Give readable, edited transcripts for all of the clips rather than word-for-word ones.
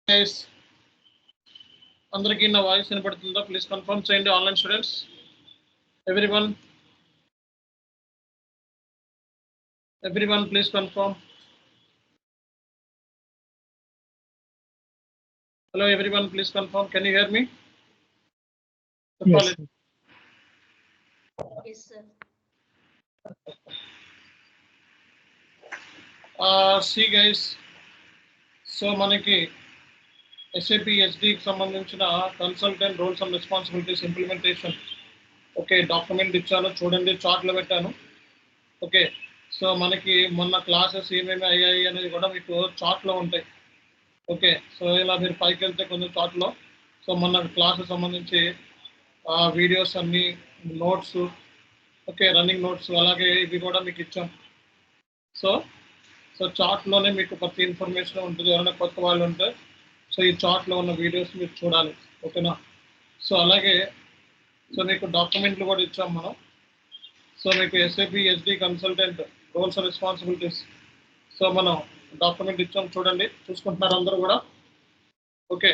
guys, అందరికీ నా voice వినపడుతుందా? ప్లీజ్ కన్ఫర్మ్ చేయండి online students. Everyone please confirm. Hello everyone, please confirm. Can you hear me? Yes, sir. Yes, sir. See guys, so మనకి SAP SD కి సంబంధించిన consultant roles and responsibilities implementation document ఇచ్చాను చూడండి, చార్ట్లో పెట్టాను. Okay, so మనకి మొన్న క్లాసెస్ ఏమేమి అయ్యాయి అనేది కూడా మీకు చార్ట్లో ఉంటాయి. ఓకే, సో ఇలా మీరు పైకి వెళ్తే కొంచెం చార్ట్లో సో మొన్న క్లాసెస్ సంబంధించి వీడియోస్ అన్ని నోట్స్, రన్నింగ్ నోట్స్ అలాగే ఇవి కూడా మీకు ఇచ్చాం. సో చార్ట్లోనే మీకు ప్రతి ఇన్ఫర్మేషన్ ఉంటుంది. ఎవరైనా కొత్త వాళ్ళు ఉంటే సో ఈ చార్ట్లో ఉన్న వీడియోస్ మీరు చూడాలి. ఓకేనా? సో అలాగే సో మీకు డాక్యుమెంట్లు కూడా ఇచ్చాం మనం. సో మీకు SAP SD consultant roles and responsibilities so మనం డాక్యుమెంట్ ఇచ్చాం చూడండి, చూసుకుంటున్నారు అందరూ కూడా. ఓకే,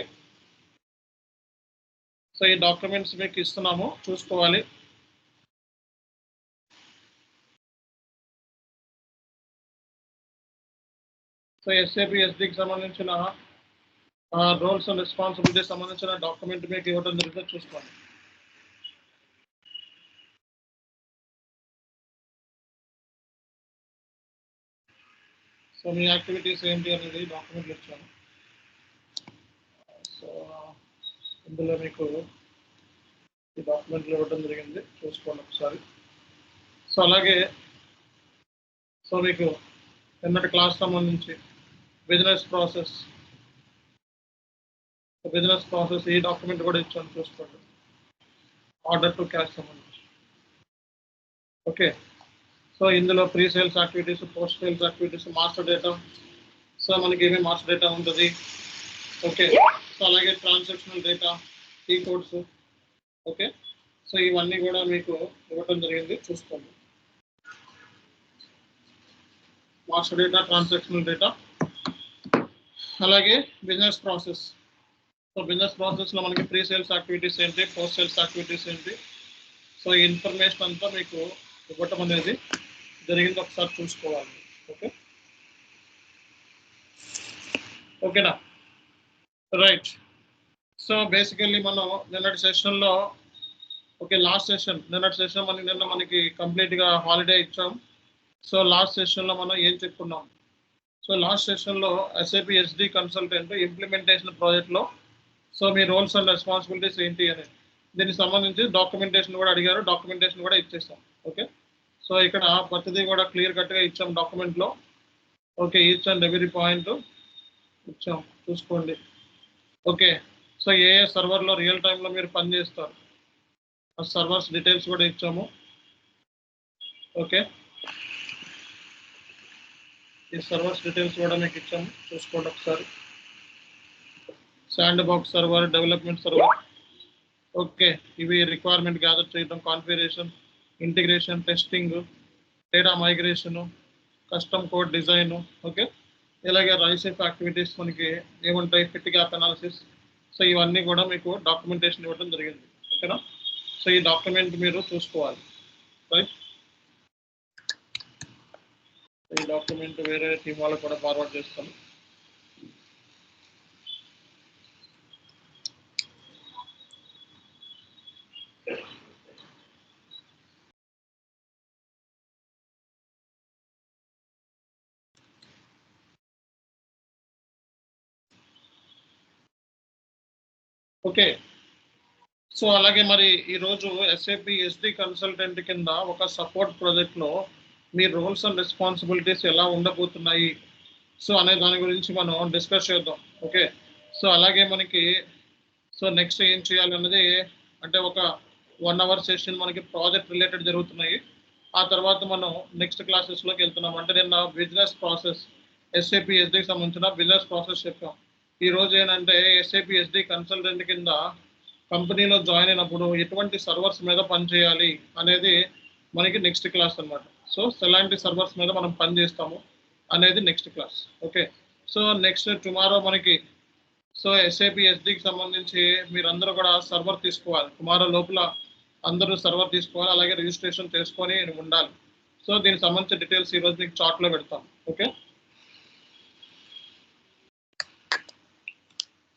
సో ఈ డాక్యుమెంట్స్ మీకు ఇస్తున్నాము, చూసుకోవాలి. సో SAP SDకి సంబంధించిన రోల్స్ అండ్ రెస్పాన్సిబిలిటీస్ సంబంధించిన డాక్యుమెంట్ మీకు ఇవ్వడం జరిగిందో చూసుకోండి. సో మీ యాక్టివిటీస్ ఏంటి అనేది డాక్యుమెంట్లు ఇచ్చాను. సో ఇందులో మీకు ఈ డాక్యుమెంట్లు ఇవ్వడం జరిగింది, చూసుకోండి ఒకసారి. సో అలాగే సో మీకు నిన్నటి క్లాస్ సంబంధించి బిజినెస్ ప్రాసెస్ ఈ డాక్యుమెంట్ కూడా ఇచ్చాను, చూసుకోండి. ఆర్డర్ టు క్యాష్ సంబంధించి. ఓకే, సో ఇందులో pre sales activities, post sales activities, master data, so మనకి ఏమేమి మాస్టర్ డేటా ఉంటుంది. ఓకే, సో అలాగే transactional data, key codes. Okay, so ఇవన్నీ కూడా మీకు ఇవ్వడం జరిగింది, చూసుకోండి. మాస్టర్ డేటా, ట్రాన్సాక్షనల్ డేటా, అలాగే బిజినెస్ ప్రాసెస్. సో బిజినెస్ ప్రాసెస్లో మనకి ప్రీ సేల్స్ యాక్టివిటీస్ ఏంటి, పోస్ట్ సేల్స్ యాక్టివిటీస్ ఏంటి, సో ఈ ఇన్ఫర్మేషన్ అంతా మీకు ఇవ్వటం అనేది జరిగింది, ఒకసారి చూసుకోవాలి. ఓకేనా? రైట్. సో బేసికల్లీ మనం నిన్నటి సెషన్లో లాస్ట్ సెషన్ నిన్న మనకి కంప్లీట్గా హాలిడే ఇచ్చాం. సో లాస్ట్ సెషన్లో మనం ఏం చెప్పుకున్నాం? సో లాస్ట్ సెషన్లో SAP SD కన్సల్టెంట్ ఇంప్లిమెంటేషన్ ప్రాజెక్ట్లో సో మీ రోల్స్ అండ్ రెస్పాన్సిబిలిటీస్ ఏంటి అనేది దీనికి సంబంధించి డాక్యుమెంటేషన్ కూడా అడిగారు, డాక్యుమెంటేషన్ కూడా ఇచ్చేసాం. ఓకే, సో ఇక్కడ ప్రతిదీ కూడా క్లియర్ కట్గా ఇచ్చాం డాక్యుమెంట్లో. Okay, each and every point ఇచ్చాం, చూసుకోండి. ఓకే, సో ఏ సర్వర్లో రియల్ టైంలో మీరు పనిచేస్తారు ఆ సర్వర్స్ డీటెయిల్స్ కూడా ఇచ్చాము. ఓకే, ఈ సర్వర్స్ డీటెయిల్స్ కూడా మీకు ఇచ్చాము, చూసుకోండి ఒకసారి. Sand box server, development server. Okay, ఇవి రిక్వైర్మెంట్ గ్యాదర్ చేయడం, configuration, integration, testing, data migration, custom code design. Okay, ఇలాగే రైసేఫ్ యాక్టివిటీస్ మనకి ఏముంటాయి, ఫిట్ గ్యాప్ అనాలిసిస్. సో ఇవన్నీ కూడా మీకు డాక్యుమెంటేషన్ ఇవ్వడం జరిగింది. ఓకేనా? సో ఈ డాక్యుమెంట్ మీరు చూసుకోవాలి. రైట్, ఈ డాక్యుమెంట్ వేరే టీం వాళ్ళకి కూడా ఫార్వర్డ్ చేస్తాను. ఓకే, సో అలాగే మరి ఈరోజు SAP SD కన్సల్టెంట్ కింద ఒక సపోర్ట్ ప్రాజెక్ట్లో మీ రోల్స్ అండ్ రెస్పాన్సిబిలిటీస్ ఎలా ఉండబోతున్నాయి సో అనే దాని గురించి మనం డిస్కస్ చేద్దాం. ఓకే, సో అలాగే మనకి సో నెక్స్ట్ ఏం చేయాలన్నది అంటే ఒక 1 hour సెషన్ మనకి ప్రాజెక్ట్ రిలేటెడ్ జరుగుతున్నాయి. ఆ తర్వాత మనం నెక్స్ట్ క్లాసెస్లోకి వెళ్తున్నాం. అంటే నిన్న బిజినెస్ ప్రాసెస్ SAP SDకి సంబంధించిన బిజినెస్ ప్రాసెస్ చెప్పాం. ఈరోజు ఏంటంటే SAP SD కన్సల్టెంట్ కింద కంపెనీలో జాయిన్ అయినప్పుడు ఎటువంటి సర్వర్స్ మీద పనిచేయాలి అనేది మనకి నెక్స్ట్ క్లాస్ అనమాట. సో ఎలాంటి సర్వర్స్ మీద మనం పని చేస్తాము అనేది next class. Okay, so next tomorrow మనకి సో ఎస్ఏపి ఎస్డికి సంబంధించి మీరందరూ కూడా సర్వర్ తీసుకోవాలి. టుమారో లోపల అందరూ సర్వర్ తీసుకోవాలి, అలాగే రిజిస్ట్రేషన్ చేసుకొని ఉండాలి. సో దీనికి సంబంధించిన డీటెయిల్స్ ఈరోజు మీకు చార్ట్లో పెడతాం. Okay,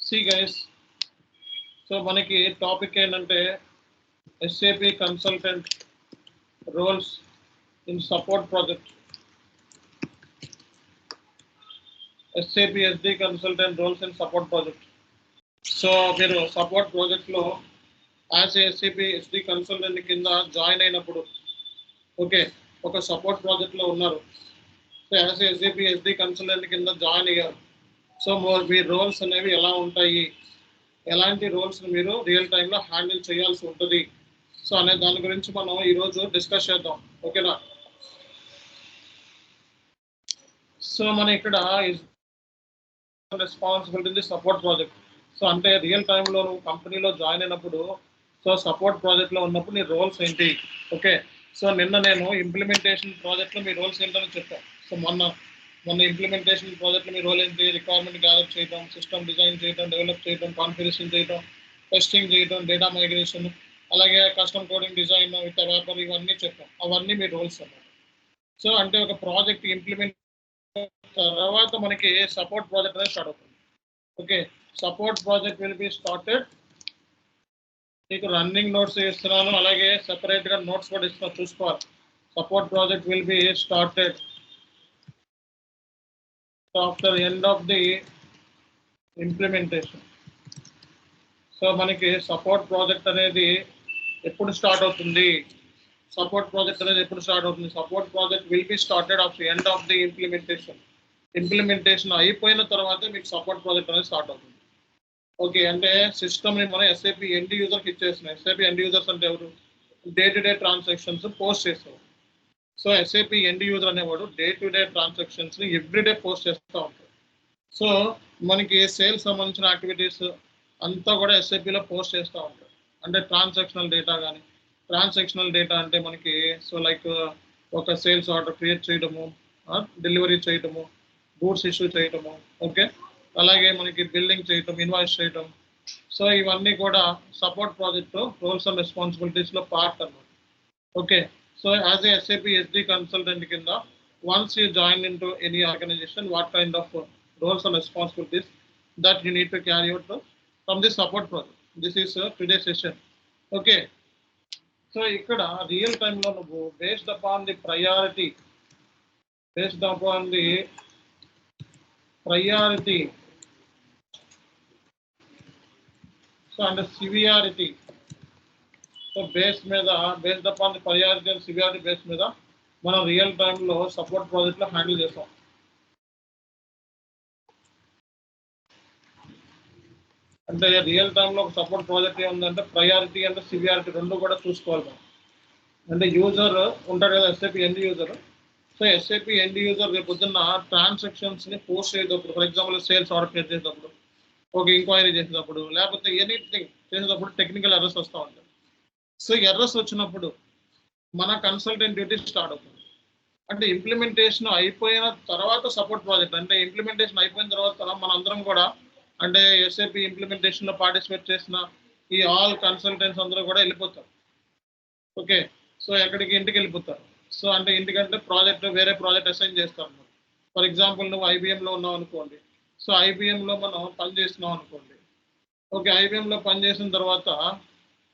see guys. సో మనకి టాపిక్ ఏంటంటే SAP consultant roles in support project. SAP SD consultant roles in support project. So మీరు సపోర్ట్ ప్రాజెక్ట్లో యాజ్ ఎస్ఏపి ఎస్డి కన్సల్టెంట్ కింద జాయిన్ అయినప్పుడు, ఓకే, ఒక సపోర్ట్ ప్రాజెక్ట్లో ఉన్నారు. So as SAP SD consultant కింద జాయిన్ అయ్యారు. సో మీ రోల్స్ అనేవి ఎలా ఉంటాయి, ఎలాంటి రోల్స్ని మీరు రియల్ టైంలో హ్యాండిల్ చేయాల్సి ఉంటుంది, సో అనే దాని గురించి మనం ఈరోజు డిస్కస్ చేద్దాం. ఓకేనా? సో మన ఇక్కడ రెస్పాన్సిబిలిటీ సపోర్ట్ ప్రాజెక్ట్. సో అంటే రియల్ టైంలో నువ్వు కంపెనీలో జాయిన్ అయినప్పుడు, సో సపోర్ట్ ప్రాజెక్ట్లో ఉన్నప్పుడు నీ రోల్స్ ఏంటి? ఓకే, సో నిన్న నేను ఇంప్లిమెంటేషన్ ప్రాజెక్ట్లో మీ రోల్స్ ఏంటని చెప్పాను. సో మొన్న ఇంప్లిమెంటేషన్ ప్రాజెక్ట్లో మీ రోల్ ఏంటి? రిక్వైర్మెంట్ గ్యాదర్ చేయడం, సిస్టమ్ డిజైన్ చేయడం, డెవలప్ చేయడం, కాన్ఫిగరేషన్ చేయడం, టెస్టింగ్ చేయడం, డేటా మైగ్రేషన్, అలాగే custom coding design with Vyapar, ఇవన్నీ చెప్పాం. అవన్నీ మీ రోల్స్ అన్నమాట. సో అంటే ఒక ప్రాజెక్ట్ ఇంప్లిమెంట్ తర్వాత మనకి సపోర్ట్ ప్రాజెక్ట్ అనేది స్టార్ట్ అవుతుంది. Okay, support project will be started. మీకు రన్నింగ్ నోట్స్ ఇస్తున్నాను, అలాగే సెపరేట్గా నోట్స్ కూడా ఇస్తున్నా, చూసుకోవాలి. Support project will be started after end of the implementation. So మనకి సపోర్ట్ ప్రాజెక్ట్ అనేది ఎప్పుడు స్టార్ట్ అవుతుంది? సపోర్ట్ ప్రాజెక్ట్ అనేది ఎప్పుడు స్టార్ట్ అవుతుంది? Support project will be started after end of the implementation. Implementation అయిపోయిన తర్వాత మీకు సపోర్ట్ ప్రాజెక్ట్ అనేది స్టార్ట్ అవుతుంది. ఓకే, అంటే సిస్టమ్ని మనం ఎస్ఏపి ఎండ్ యూజర్కి ఇచ్చేస్తున్నాం. ఎస్ఏపి ఎండ్ యూజర్స్ అంటే ఎవరు? Day to day transactions post చేస్తారు. సో ఎస్ఏపి ఎండ్ యూజర్ అనేవాడు డే టు డే ట్రాన్సాక్షన్స్ని ఎవ్రీడే పోస్ట్ చేస్తూ ఉంటారు. సో మనకి సేల్స్ సంబంధించిన యాక్టివిటీస్ అంతా కూడా ఎస్ఏపిలో పోస్ట్ చేస్తూ ఉంటారు. అంటే ట్రాన్సాక్షనల్ డేటా కానీ, ట్రాన్సాక్షనల్ డేటా అంటే మనకి సో లైక్ ఒక సేల్స్ ఆర్డర్ క్రియేట్ చేయడము, డెలివరీ చేయడము, గూడ్స్ ఇష్యూ చేయటము, ఓకే, అలాగే మనకి బిల్డింగ్ చేయటం, ఇన్వాయిస్ చేయటం. సో ఇవన్నీ కూడా సపోర్ట్ ప్రాజెక్ట్ రోల్స్ అండ్ రెస్పాన్సిబిలిటీస్లో పార్ట్ అన్నమాట. Okay, so as a SAP SD consultant కింద once you join in to any organization, what kind of roles and responsibilities that you need to carry out from the support project. This is today session. Okay, so ఇక్కడ real టైంలో నువ్వు based upon the priority so and severity, so based upon the priority and severity base మీద మనం real టైంలో support ప్రాజెక్ట్లో handle చేస్తాం. అంటే real టైంలో ఒక సపోర్ట్ ప్రాజెక్ట్ ఏముందంటే ప్రయారిటీ అండ్ సివియారిటీ రెండు కూడా చూసుకోవాలి మనం. అంటే యూజర్ ఉంటాడు కదా, SAP end user. So SAP end user రేపు పొద్దున్న ట్రాన్సాక్షన్స్ని పోస్ట్ చేసేటప్పుడు, for example sales order create చేసేటప్పుడు, ఒక ఎంక్వైరీ చేసేటప్పుడు, లేకపోతే ఎనీథింగ్ చేసేటప్పుడు టెక్నికల్ ఎర్రర్స్ వస్తూ ఉంటాయి. సో ఎర్రర్స్ వచ్చినప్పుడు మన కన్సల్టెంట్ డ్యూటీ స్టార్ట్ అవుతుంది. అంటే ఇంప్లిమెంటేషన్ అయిపోయిన తర్వాత సపోర్ట్ ప్రాజెక్ట్, అంటే ఇంప్లిమెంటేషన్ అయిపోయిన తర్వాత మనందరం కూడా అంటే ఎస్ఏపి ఇంప్లిమెంటేషన్లో పార్టిసిపేట్ చేసిన ఈ ఆల్ కన్సల్టెంట్స్ అందరూ కూడా వెళ్ళిపోతారు. ఓకే, సో ఎక్కడికి? ఇంటికి వెళ్ళిపోతారు. సో అంటే ఇంటికంటే ప్రాజెక్ట్ వేరే ప్రాజెక్ట్ అసైన్ చేస్తారు. ఫర్ ఎగ్జాంపుల్ నువ్వు ఐబిఎంలో ఉన్నావు అనుకోండి. సో ఐబిఎంలో మనం పని చేస్తున్నాం అనుకోండి. ఓకే, ఐబిఎంలో పని చేసిన తర్వాత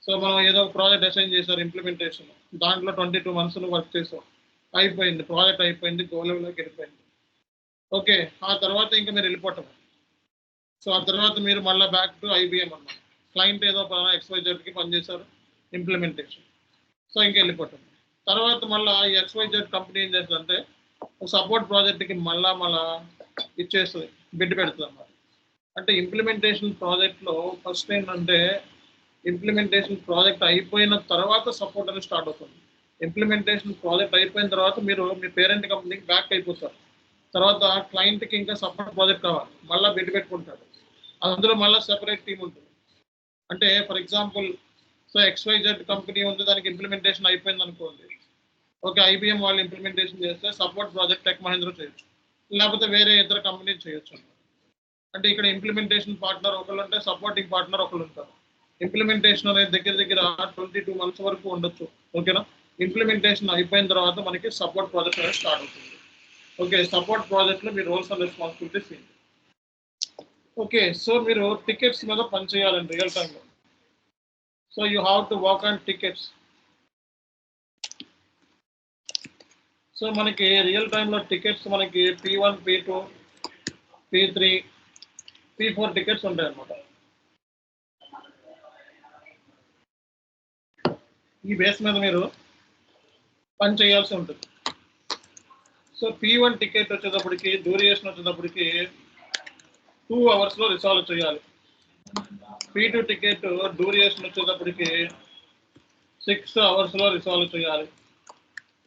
సో మనం ఏదో ఒక ప్రాజెక్ట్ అసైన్ చేశారు ఇంప్లిమెంటేషన్, దాంట్లో 22 months వర్క్ చేసాం, అయిపోయింది ప్రాజెక్ట్, అయిపోయింది, గో లెవెల్లోకి వెళ్ళిపోయింది. ఓకే, ఆ తర్వాత ఇంకా మీరు వెళ్ళిపోవటం. సో ఆ తర్వాత మీరు మళ్ళీ బ్యాక్ టు ఐబిఎం అన్నమాట. క్లయింట్ ఏదో XYZకి పనిచేశారు ఇంప్లిమెంటేషన్, సో ఇంకా వెళ్ళిపోవటం. తర్వాత మళ్ళీ ఈ XYZ కంపెనీ ఏం చేస్తుందంటే సపోర్ట్ ప్రాజెక్ట్కి మళ్ళా ఇచ్చేస్తుంది, బిడ్ పెడుతుంది అన్నమాట. అంటే ఇంప్లిమెంటేషన్ ప్రాజెక్ట్లో ఫస్ట్ ఏంటంటే ఇంప్లిమెంటేషన్ ప్రాజెక్ట్ అయిపోయిన తర్వాత సపోర్ట్ అనేది స్టార్ట్ అవుతుంది. ఇంప్లిమెంటేషన్ ప్రాజెక్ట్ అయిపోయిన తర్వాత మీరు మీ పేరెంట్ కంపెనీకి బ్యాక్ అయిపోతారు. తర్వాత క్లయింట్కి ఇంకా సపోర్ట్ ప్రాజెక్ట్ కావాలి, మళ్ళీ బిడ్ పెట్టుకుంటాడు. అందులో మళ్ళీ సెపరేట్ టీం ఉంటుంది. అంటే for example so XYZ company ఉంది, దానికి ఇంప్లిమెంటేషన్ అయిపోయింది అనుకోండి. ఓకే, ఐబిఎం వాళ్ళు ఇంప్లిమెంటేషన్ చేస్తే సపోర్ట్ ప్రాజెక్ట్ టెక్ మహేంద్ర చేయొచ్చు, లేకపోతే వేరే ఇతర కంపెనీ చేయొచ్చు. అంటే ఇక్కడ ఇంప్లిమెంటేషన్ పార్ట్నర్ ఒకళ్ళు ఉంటే సపోర్టింగ్ పార్ట్నర్ ఒకళ్ళు ఉంటారు. ఇంప్లిమెంటేషన్ అనేది దగ్గర 22 months వరకు ఉండొచ్చు. ఓకేనా? ఇంప్లిమెంటేషన్ అయిపోయిన తర్వాత మనకి సపోర్ట్ ప్రాజెక్ట్ అనేది స్టార్ట్ అవుతుంది. ఓకే, సపోర్ట్ ప్రాజెక్ట్ లో మీ రోల్స్ అండ్ రెస్పాన్సిబిలిటీస్ ఏంటి? ఓకే, సో మీరు టికెట్స్ మీద పని చేయాలండి రియల్ టైంలో. So you have to work on tickets. So మనకి రియల్ టైంలో టికెట్స్ మనకి P1, P2, P3, P4 tickets ఉంటాయి అన్నమాట. ఈ బేస్ మీద మీరు పని చేయాల్సి ఉంటుంది. సో P1 టికెట్ వచ్చేటప్పటికి డ్యూరేషన్ వచ్చేటప్పటికి 2 hours లో రిసాల్వ్ చేయాలి. P2 టికెట్ డ్యూరేషన్ వచ్చేటప్పటికి 6 hours లో రిసాల్వ్ చేయాలి.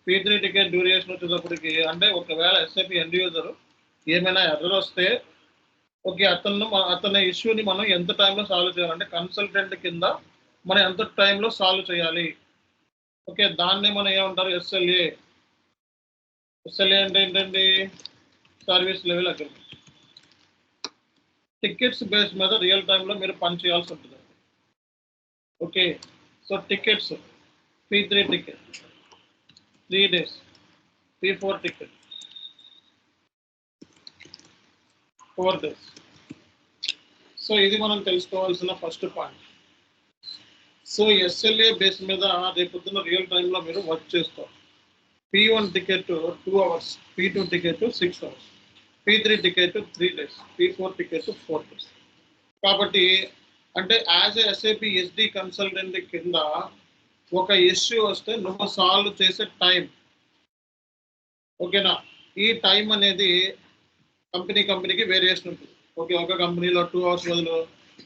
P3 టికెట్ డ్యూరేషన్ వచ్చేటప్పటికి అంటే ఒకవేళ SAP ఎండ్ యూజర్ ఏమైనా ఎర్రర్ వస్తే ఓకే అతని ఇష్యూని మనం ఎంత టైంలో సాల్వ్ చేయాలంటే కన్సల్టెంట్ కింద మనం ఎంత టైంలో సాల్వ్ చేయాలి. ఓకే, దాన్ని మనం ఏమంటారు SLA. SLA అంటే ఏంటండి? Service level agreement. Tickets base మీద రియల్ టైంలో మీరు పని చేయాల్సి ఉంటుంది. Okay, so tickets P3 ticket 3 days, P4 ticket 4 days. So ఇది మనం తెలుసుకోవాల్సిన first point. So SLA base మీద రేపొద్దున రియల్ టైంలో మీరు వర్క్ చేస్తారు. P1 ticket 2 hours, P2 ticket 6 hours, P3 ticket 3 days, P4 ticket 4 days. కాబట్టి అంటే as a SAP SD consultant కింద ఒక ఇష్యూ వస్తే నువ్వు సాల్వ్ చేసే టైం, ఓకేనా? ఈ టైం అనేది కంపెనీకి వేరియేషన్ ఉంటుంది. ఓకే, ఒక కంపెనీలో 2 hours బదులు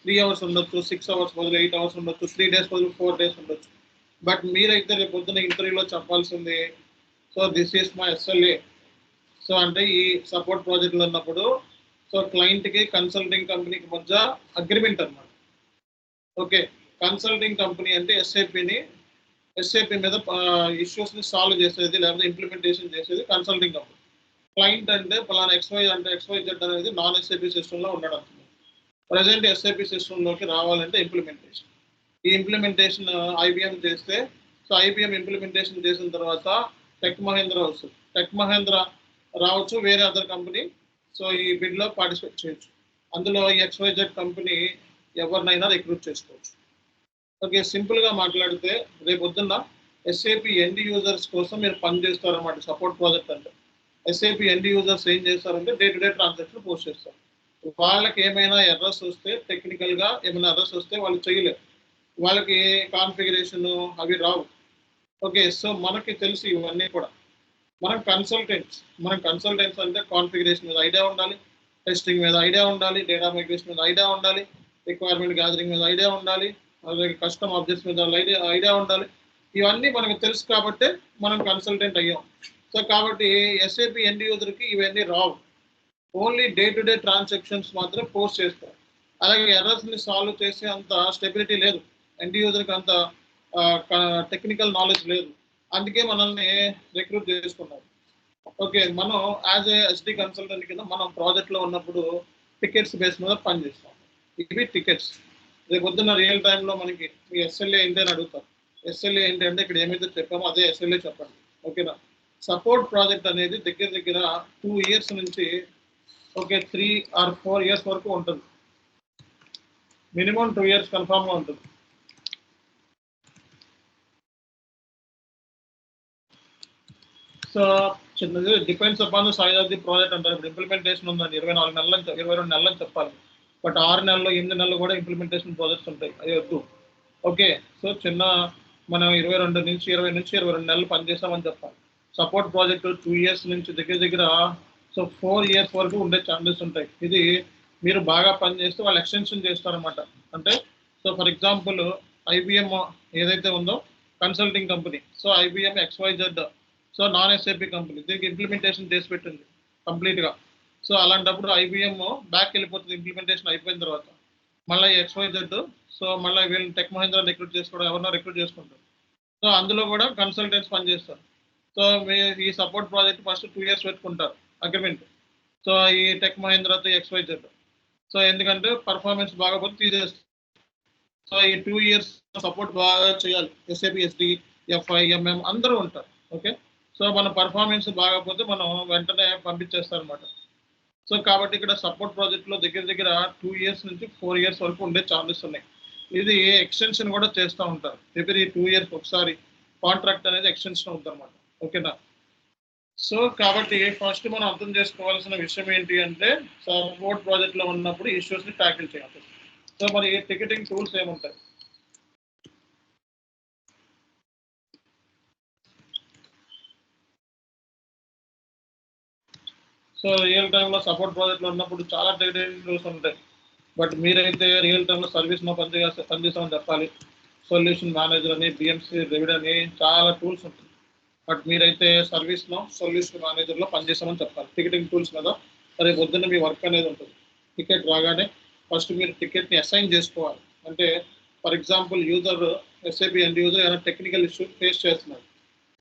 3 hours ఉండొచ్చు, 6 hours బదులు 8 hours ఉండొచ్చు, 3 days బదులు 4 days ఉండొచ్చు. బట్ మీరైతే రేపు పొద్దున్న ఇంటర్వ్యూలో చెప్పాల్సింది so this is my SLA. So అంటే ఈ సపోర్ట్ ప్రాజెక్టులు ఉన్నప్పుడు సో క్లయింట్కి కన్సల్టింగ్ కంపెనీకి మధ్య అగ్రిమెంట్ అన్నమాట. ఓకే, కన్సల్టింగ్ కంపెనీ అంటే SAP మీద ఇష్యూస్ని సాల్వ్ చేసేది లేకపోతే ఇంప్లిమెంటేషన్ చేసేది కన్సల్టింగ్ కంపెనీ. క్లయింట్ అంటే పలానా XYZ అనేది నాన్ SAP సిస్టంలో ఉండడం. ప్రజెంట్ SAP సిస్టంలోకి రావాలంటే ఇంప్లిమెంటేషన్. ఈ ఇంప్లిమెంటేషన్ IBM చేస్తే సో IBM ఇంప్లిమెంటేషన్ చేసిన తర్వాత టెక్ మహేంద్ర వస్తుంది. టెక్ మహేంద్ర రావచ్చు, వేరే అదర్ కంపెనీ సో ఈ బిడ్లో పార్టిసిపేట్ చేయొచ్చు. అందులో ఈ XYZ కంపెనీ ఎవరినైనా రిక్రూట్ చేసుకోవచ్చు. ఓకే, సింపుల్గా మాట్లాడితే రేపు పొద్దున్న SAP ఎండ్ యూజర్స్ కోసం మీరు పని చేస్తారన్నమాట. సపోర్ట్ ప్రాజెక్ట్ అంటే SAP ఎండ్ యూజర్స్ ఏం చేస్తారంటే day to day transaction post చేస్తారు. వాళ్ళకి ఏమైనా ఎర్రర్స్ వస్తే టెక్నికల్గా ఏమైనా ఎర్రర్స్ వస్తే వాళ్ళు చేయలేరు, వాళ్ళకి కాన్ఫిగరేషన్ అవి రావు. ఓకే, సో మనకి తెలుసు ఇవన్నీ కూడా. మనం కన్సల్టెంట్స్ అంటే కాన్ఫిగరేషన్ మీద ఐడియా ఉండాలి, టెస్టింగ్ మీద ఐడియా ఉండాలి, డేటా మైగ్రేషన్ మీద ఐడియా ఉండాలి, రిక్వైర్మెంట్ గ్యాదరింగ్ మీద ఐడియా ఉండాలి, అలాగే కస్టమ్ ఆబ్జెక్ట్స్ మీద ఐడియా ఉండాలి. ఇవన్నీ మనకు తెలుసు కాబట్టి మనం కన్సల్టెంట్ అయ్యాం. సో కాబట్టి SAP ఎండ్ యూజర్కి ఇవన్నీ రావు, only day to day transactions మాత్రం పోస్ట్ చేస్తారు. అలాగే ఎర్రర్స్ని సాల్వ్ చేసే అంత స్టెబిలిటీ లేదు, ఎండ్ యూజర్కి అంత టెక్నికల్ నాలెడ్జ్ లేదు. అందుకే మనల్ని రిక్రూట్ చేసుకున్నారు. ఓకే, మనం యాజ్ ఏ SD కన్సల్టెంట్ కింద మనం ప్రాజెక్ట్లో ఉన్నప్పుడు టికెట్స్ బేస్ మీద పనిచేస్తాం. ఇవి టికెట్స్. రేపు పొద్దున్న రియల్ టైంలో మనకి మీ SLA ఏంటి అని అడుగుతారు. SLA ఏంటి అంటే ఇక్కడ ఏమైతే చెప్పామో అదే SLA చెప్పండి. ఓకేనా? సపోర్ట్ ప్రాజెక్ట్ అనేది దగ్గర 2 years నుంచి ఓకే 3 or 4 years వరకు ఉంటుంది. మినిమం 2 years కన్ఫామ్గా ఉంటుంది. సో చిన్నది depends upon the size of the project అంటారు. ఇప్పుడు ఇంప్లిమెంటేషన్ ఉందండి 24 నెలలు 22 నెలలు అని చెప్పాలి. బట్ 6 నెలలు 8 నెలలు కూడా ఇంప్లిమెంటేషన్ ప్రాజెక్ట్స్ ఉంటాయి, అవి వద్దు. ఓకే, సో మనం 20 నుంచి 22 నెలలు పనిచేస్తామని చెప్పాలి. సపోర్ట్ ప్రాజెక్ట్ 2 years నుంచి దగ్గర సో 4 years వరకు ఉండే ఛాన్సెస్ ఉంటాయి. ఇది మీరు బాగా పనిచేస్తే వాళ్ళు ఎక్స్టెన్షన్ చేస్తారన్నమాట. అంటే సో ఫర్ ఎగ్జాంపుల్ IBM ఏదైతే ఉందో consulting company, so IBM XYZ so non SAP company, దీనికి ఇంప్లిమెంటేషన్ చేసి పెట్టింది కంప్లీట్గా. సో అలాంటప్పుడు IBM బ్యాక్ వెళ్ళిపోతుంది ఇంప్లిమెంటేషన్ అయిపోయిన తర్వాత. మళ్ళీ XYZ సో మళ్ళీ వీళ్ళని టెక్ మహేంద్ర రిక్రూట్ చేసుకోవడం, ఎవరన్నా రిక్రూట్ చేసుకుంటారు. సో అందులో కూడా కన్సల్టెంట్స్ పనిచేస్తారు. సో ఈ సపోర్ట్ ప్రాజెక్ట్ ఫస్ట్ 2 years పెట్టుకుంటారు అగ్రిమెంట్. సో ఈ టెక్ మహేంద్రతో XYZ సో ఎందుకంటే పర్ఫార్మెన్స్ బాగా తీసేస్తుంది. సో ఈ 2 years సపోర్ట్ బాగా చేయాలి. ఎస్ఏపి, ఎస్డి, ఎఫ్ఐ, ఎంఎం అందరూ ఉంటారు. ఓకే. సో మన పర్ఫార్మెన్స్ బాగపోతే మనం వెంటనే పంపించేస్తారు అనమాట. సో కాబట్టి ఇక్కడ సపోర్ట్ ప్రాజెక్ట్లో దగ్గర 2 years నుంచి 4 years వరకు ఉండే ఛాన్సెస్ ఉన్నాయి. ఇది ఎక్స్టెన్షన్ కూడా చేస్తూ ఉంటారు. ఎవ్రీ 2 years ఒకసారి కాంట్రాక్ట్ అనేది ఎక్స్టెన్షన్ అవుతుంది అనమాట. ఓకేనా. సో కాబట్టి ఫస్ట్ మనం అర్థం చేసుకోవాల్సిన విషయం ఏంటి అంటే సపోర్ట్ ప్రాజెక్ట్లో ఉన్నప్పుడు ఇష్యూస్ని ట్యాకిల్ చేయాలి. సో మరి టికెటింగ్ టూల్స్ ఏముంటాయి? సో రియల్ టైంలో సపోర్ట్ ప్రాజెక్ట్లో ఉన్నప్పుడు చాలా టికెటింగ్ టూల్స్ ఉంటాయి. బట్ మీరైతే రియల్ టైంలో సర్వీస్లో పనిచేస్తామని చెప్పాలి. సొల్యూషన్ మేనేజర్ అని, బిఎంసి, రెవిడ్ అని చాలా టూల్స్ ఉంటాయి. బట్ మీరైతే సర్వీస్లో సొల్యూషన్ మేనేజర్లో పనిచేస్తామని చెప్పాలి. టికెటింగ్ టూల్స్ మీద రేపు పొద్దున్న మీ వర్క్ అనేది ఉంటుంది. టికెట్ రాగానే ఫస్ట్ మీరు టికెట్ని అసైన్ చేసుకోవాలి. అంటే for example user SAP end user ఏమైనా టెక్నికల్ ఇష్యూ ఫేస్ చేస్తున్నారు.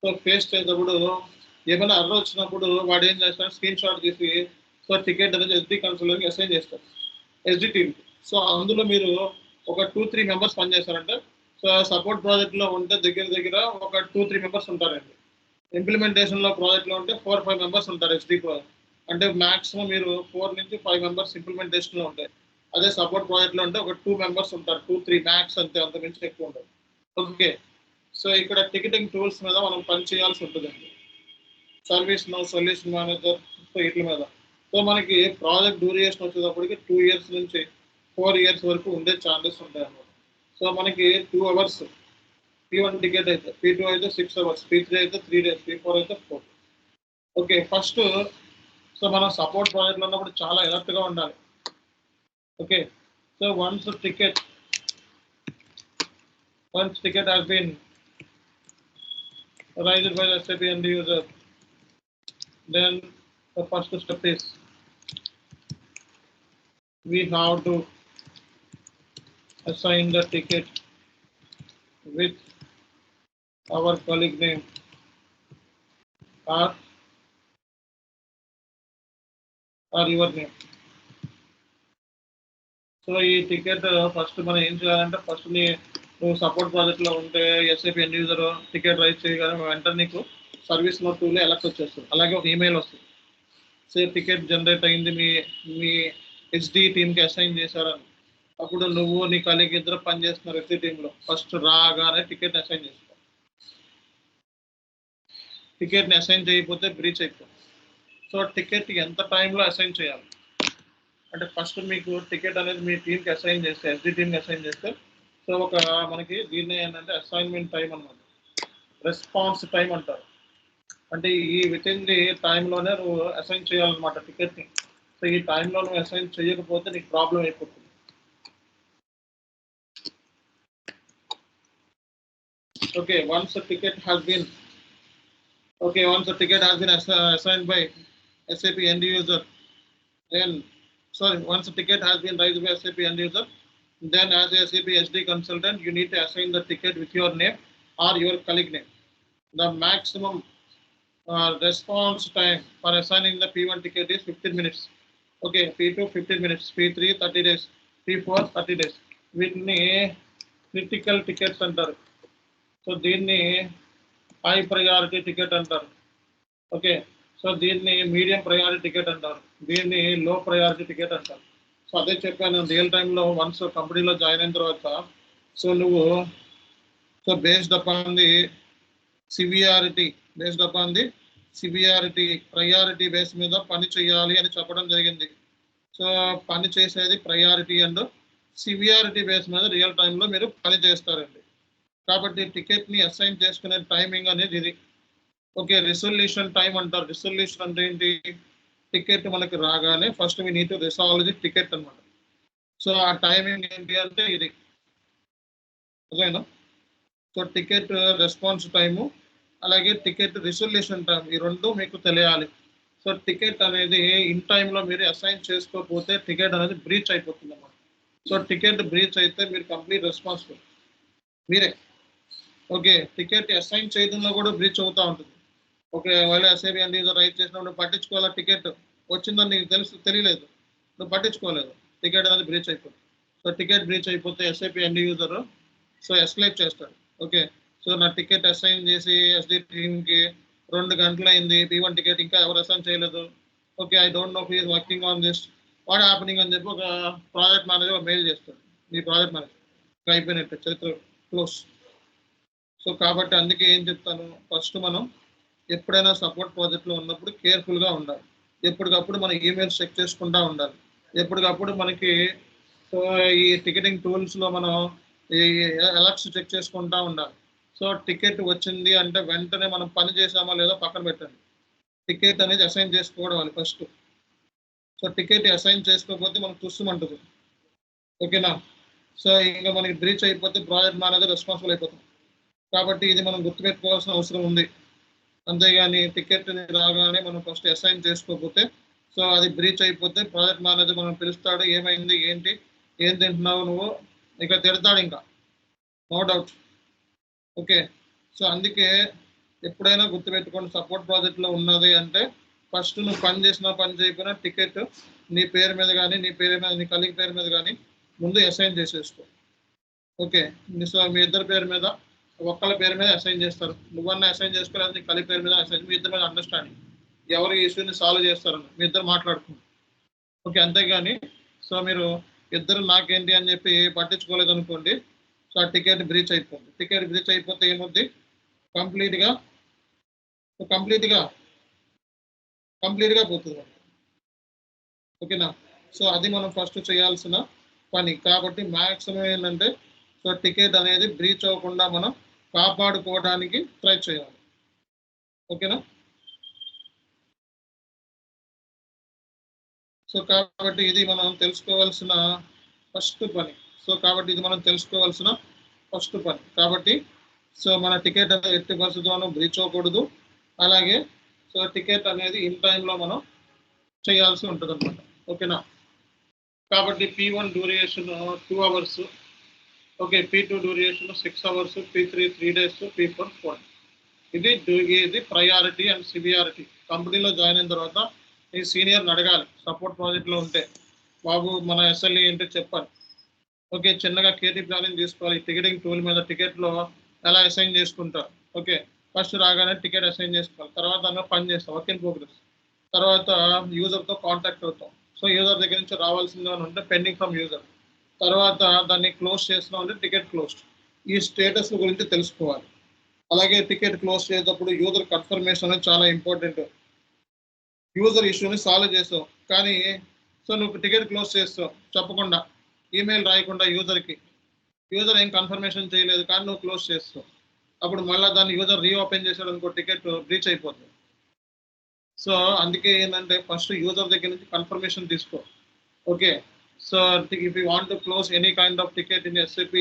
సో ఫేస్ చేసేటప్పుడు ఏమైనా అర్ర వచ్చినప్పుడు వాడు ఏం చేస్తాడు, స్క్రీన్ షాట్ తీసి సో టికెట్ అనేది ఎస్డి కన్సోల్కి అసైన్ చేస్తారు, ఎస్డి టీమ్. సో అందులో మీరు ఒక 2-3 మెంబర్స్ పనిచేస్తారంటే సో సపోర్ట్ ప్రాజెక్ట్లో ఉంటే దగ్గర ఒక 2-3 మెంబర్స్ ఉంటారండి. ఇంప్లిమెంటేషన్లో ప్రాజెక్ట్లో ఉంటే 4-5 మెంబర్స్ ఉంటారు ఎస్డి ప్రాజెక్ట్. అంటే మ్యాక్సిమం మీరు 4 నుంచి 5 మెంబర్స్ ఇంప్లిమెంటేషన్లో ఉంటాయి. అదే సపోర్ట్ ప్రాజెక్ట్లో ఉంటే ఒక 2 మెంబర్స్ ఉంటారు, 2-3 మ్యాక్స్ అంతే, అంత మించి ఎక్కువ ఉండదు. ఓకే. సో ఇక్కడ టికెటింగ్ టూల్స్ మీద మనం పని చేయాల్సి ఉంటుందండి. ServiceNow, solution manager, so వీటి మీద. సో మనకి ప్రాజెక్ట్ డ్యూరేషన్ వచ్చేటప్పటికి 2 years నుంచి 4 years వరకు ఉండే ఛాన్సెస్ ఉంటాయి అన్నమాట. సో మనకి 2 hours P1 టికెట్ అయితే, P2 అయితే 6 hours, P3 అయితే 3 days, P4 అయితే 4. ఓకే. ఫస్ట్ సో మనం సపోర్ట్ ప్రాజెక్ట్లో ఉన్నప్పుడు చాలా అలర్ట్గా ఉండాలి. Okay. So once ticket has been raised by the SAP end user, then the first step is we have to assign the ticket with our colleague name or your name. So ఈ ticket first మనం ఏం చేయాలంటే first నువ్వు support ప్రాజెక్ట్లో ఉంటే SAP end user ticket rise చేయగానే వెంటనే నీకు సర్వీస్ నోట్ టూల్ అలర్ట్ వచ్చేస్తుంది. అలాగే ఒక ఈమెయిల్ వస్తుంది, సే టికెట్ జనరేట్ అయింది, మీ హెచ్డి టీమ్కి అసైన్ చేశారని. అప్పుడు నువ్వు నీ కలీగ్ ఇద్దరు పనిచేస్తున్నారు హెచ్డి టీంలో. ఫస్ట్ రాగానే టికెట్ని అసైన్ చేసుకో. టికెట్ని అసైన్ చేయకపోతే బ్రీచ్ అయిపోతుంది. సో టికెట్ ఎంత టైంలో అసైన్ చేయాలి అంటే ఫస్ట్ మీకు టికెట్ అనేది మీ టీంకి అసైన్ చేస్తే, ఎస్డి టీంకి అసైన్ చేస్తే సో ఒక మనకి దీన్ని ఏంటంటే అసైన్మెంట్ టైం అన్నమాట, రెస్పాన్స్ టైం అంటారు. అంటే ఈ విత్ ఇన్ ది టైంలోనే నువ్వు అసైన్ చేయాలన్నమాట టికెట్ని. సో ఈ టైంలో నువ్వు అసైన్ చేయకపోతే నీకు ప్రాబ్లం అయిపోతుంది. Okay. once a ticket has been assigned by SAP end user, then once a ticket has been raised by SAP end user, then as a SAP SD consultant you need to assign the ticket with your name or your colleague name. The maximum response time for assigning the P1 ticket is 15 minutes. Okay. P2 15 minutes, P3 30 days, P4 30 days. వీటిని critical tickets అంటారు. So దీన్ని high priority ticket అంటారు. Okay. So దీన్ని medium priority ticket అంటారు, దీన్ని low priority ticket అంటారు. So అదే చెప్పాను, రియల్ టైంలో వన్స్ కంపెనీలో జాయిన్ అయిన తర్వాత సో నువ్వు so based upon the severity priority base మీద పని చేయాలి అని చెప్పడం జరిగింది. సో పని చేసేది ప్రయారిటీ అండ్ సివియారిటీ బేస్ మీద రియల్ టైంలో మీరు పని చేస్తారండి. కాబట్టి టికెట్ని అసైన్ చేసుకునే టైమింగ్ అనేది ఇది. ఓకే. రిజల్యూషన్ టైం అంటారు. రిజల్యూషన్ అంటే ఏంటి, టికెట్ మనకి రాగానే first we need to resolve the ticket అనమాట. సో ఆ టైమింగ్ ఏంటి అంటే ఇది, ఓకేనా. సో టికెట్ రెస్పాన్స్ టైము అలాగే టికెట్ రిజల్యూషన్ టైం, ఈ రెండు మీకు తెలియాలి. సో టికెట్ అనేది ఇన్ టైంలో మీరు అసైన్ చేసుకోకపోతే టికెట్ అనేది బ్రీచ్ అయిపోతుంది అన్నమాట. సో టికెట్ బ్రీచ్ అయితే మీరు కంప్లీట్ రెస్పాన్సిబుల్ మీరే. ఓకే. టికెట్ అసైన్ చేయడంలో కూడా బ్రీచ్ అవుతూ ఉంటుంది. ఓకే. వాళ్ళు ఎస్ఐబి అండ్ రైట్ చేసినప్పుడు పట్టించుకోవాలా, టికెట్ వచ్చిందని నీకు తెలియలేదు, నువ్వు పట్టించుకోలేదు. టికెట్ అనేది బ్రీచ్ అయిపోతుంది. సో టికెట్ బ్రీచ్ అయిపోతే SIP end user so escalate చేస్తాడు. ఓకే, సో నా టికెట్ అసైన్ చేసి ఎస్డి టీమ్కి 2 గంటలు అయింది, P1 టికెట్ ఇంకా ఎవరు అసైన్ చేయలేదు. Okay, I don't know who is working on this, what happening అని చెప్పి ఒక ప్రాజెక్ట్ మేనేజర్ మెయిల్ చేస్తాడు. మీ ప్రాజెక్ట్ మేనేజర్ అయిపోయినట్టు, చరిత్ర క్లోజ్. సో కాబట్టి అందుకే ఏం చెప్తాను, ఫస్ట్ మనం ఎప్పుడైనా సపోర్ట్ ప్రాజెక్ట్లో ఉన్నప్పుడు కేర్ఫుల్గా ఉండాలి. ఎప్పటికప్పుడు మన ఈమెయిల్స్ చెక్ చేసుకుంటూ ఉండాలి. ఎప్పటికప్పుడు మనకి సో ఈ టికెటింగ్ టూల్స్లో మనం ఈ అలర్ట్స్ చెక్ చేసుకుంటూ ఉండాలి. సో టికెట్ వచ్చింది అంటే వెంటనే మనం పని చేసామా లేదో పక్కన పెట్టండి. టికెట్ అనేది అసైన్ చేసుకోవడం ఫస్ట్. సో టికెట్ అసైన్ చేసుకోకపోతే మనకు తుస్సుమంటుంది. ఓకేనా, సో ఇంకా మనకి బ్రీచ్ అయిపోతే ప్రాజెక్ట్ మేనేజర్ రెస్పాన్సిబుల్ అయిపోతాం. కాబట్టి ఇది మనం గుర్తుపెట్టుకోవాల్సిన అవసరం ఉంది. అంతేగాని టికెట్ రాగానే మనం ఫస్ట్ అసైన్ చేసుకోకపోతే సో అది బ్రీచ్ అయిపోతే ప్రాజెక్ట్ మేనేజర్ మనం పిలుస్తాడు, ఏమైంది ఏంటి ఏం తింటున్నావు నువ్వు, ఇక తిడతాడు, ఇంకా నో డౌట్. ఓకే, సో అందుకే ఎప్పుడైనా గుర్తుపెట్టుకోండి, సపోర్ట్ ప్రాజెక్ట్లో ఉన్నది అంటే ఫస్ట్ నువ్వు పని చేసినా పని చేయకపోయినా టికెట్ నీ పేరు మీద కానీ నీ పేరు మీద నీ కలీగ్ పేరు మీద కానీ ముందు అసైన్ చేసేసుకో. ఓకే, సో మీ ఇద్దరి పేరు మీద ఒక్కళ్ళ పేరు మీద అసైన్ చేస్తారు. నువ్వన్నా అసైన్ చేసుకోలేదు, నీ కలీగ్ పేరు మీద అసైన్, మీ ఇద్దరి మీద అండర్స్టాండింగ్ ఎవరు ఇష్యూని సాల్వ్ చేస్తారని మీ ఇద్దరు మాట్లాడుకుంటారు. ఓకే, అంతేగాని సో మీరు ఇద్దరు నాకేంటి అని చెప్పి పట్టించుకోలేదు అనుకోండి, సో ఆ టికెట్ బ్రీచ్ అయిపోతుంది. టికెట్ బ్రీచ్ అయిపోతే ఏమవుద్ది, కంప్లీట్గా పోతుంది. ఓకేనా, సో అది మనం ఫస్ట్ చేయాల్సిన పని. కాబట్టి మ్యాక్సిమం ఏంటంటే సో టికెట్ అనేది బ్రీచ్ అవ్వకుండా మనం కాపాడుకోవడానికి ట్రై చేయాలి. ఓకేనా, సో కాబట్టి ఇది మనం తెలుసుకోవాల్సిన ఫస్ట్ పని. కాబట్టి సో మన టికెట్ అనేది ఎట్టి పరిస్థితుల్లోనూ బ్రీచ్ అవ్వకూడదు. అలాగే సో టికెట్ అనేది ఇన్ టైంలో మనం చేయాల్సి ఉంటుంది అనమాట. ఓకేనా, కాబట్టి P1 duration 2 hours, okay, P2 duration 6 hours, P3 3 days, P4 4 days. ఇది ప్రయారిటీ అండ్ సివియారిటీ. కంపెనీలో జాయిన్ అయిన తర్వాత ఈ సీనియర్ని అడగాలి, సపోర్ట్ ప్రాజెక్ట్లో ఉంటే, బాబు మన ఎస్ఎల్ఈ ఏంటో చెప్పాలి. ఓకే, చిన్నగా కేటీ ప్లానింగ్ తీసుకోవాలి. టికెటింగ్ టూల్ మీద టికెట్లో ఎలా అసైన్ చేసుకుంటారు. ఓకే, ఫస్ట్ రాగానే టికెట్ అసైన్ చేసుకోవాలి, తర్వాత అన్న పని చేస్తాం, వర్క్ ఇన్ ప్రోగ్రెస్. తర్వాత యూజర్తో కాంటాక్ట్ అవుతాం. సో యూజర్ దగ్గర నుంచి రావాల్సింది ఉంటే పెండింగ్ ఫ్రమ్ యూజర్. తర్వాత దాన్ని క్లోజ్ చేస్తున్నాం అంటే టికెట్ క్లోజ్. ఈ స్టేటస్ గురించి తెలుసుకోవాలి. అలాగే టికెట్ క్లోజ్ చేసేటప్పుడు యూజర్ కన్ఫర్మేషన్ అనేది చాలా ఇంపార్టెంట్. యూజర్ ఇష్యూని సాల్వ్ చేస్తావు కానీ సో నువ్వు టికెట్ క్లోజ్ చేస్తావు చెప్పకుండా, ఈమెయిల్ రాయకుండా యూజర్ ఏం కన్ఫర్మేషన్ చేయలేదు కానీ నువ్వు క్లోజ్ చేస్తావు. అప్పుడు మళ్ళీ దాన్ని యూజర్ రీఓపెన్ చేసాడు అనుకో, టికెట్ బ్రీచ్ అయిపోతుంది. సో అందుకే ఏంటంటే ఫస్ట్ యూజర్ దగ్గర నుంచి కన్ఫర్మేషన్ తీసుకో. Okay, so if you want to close any kind of ticket in SAP,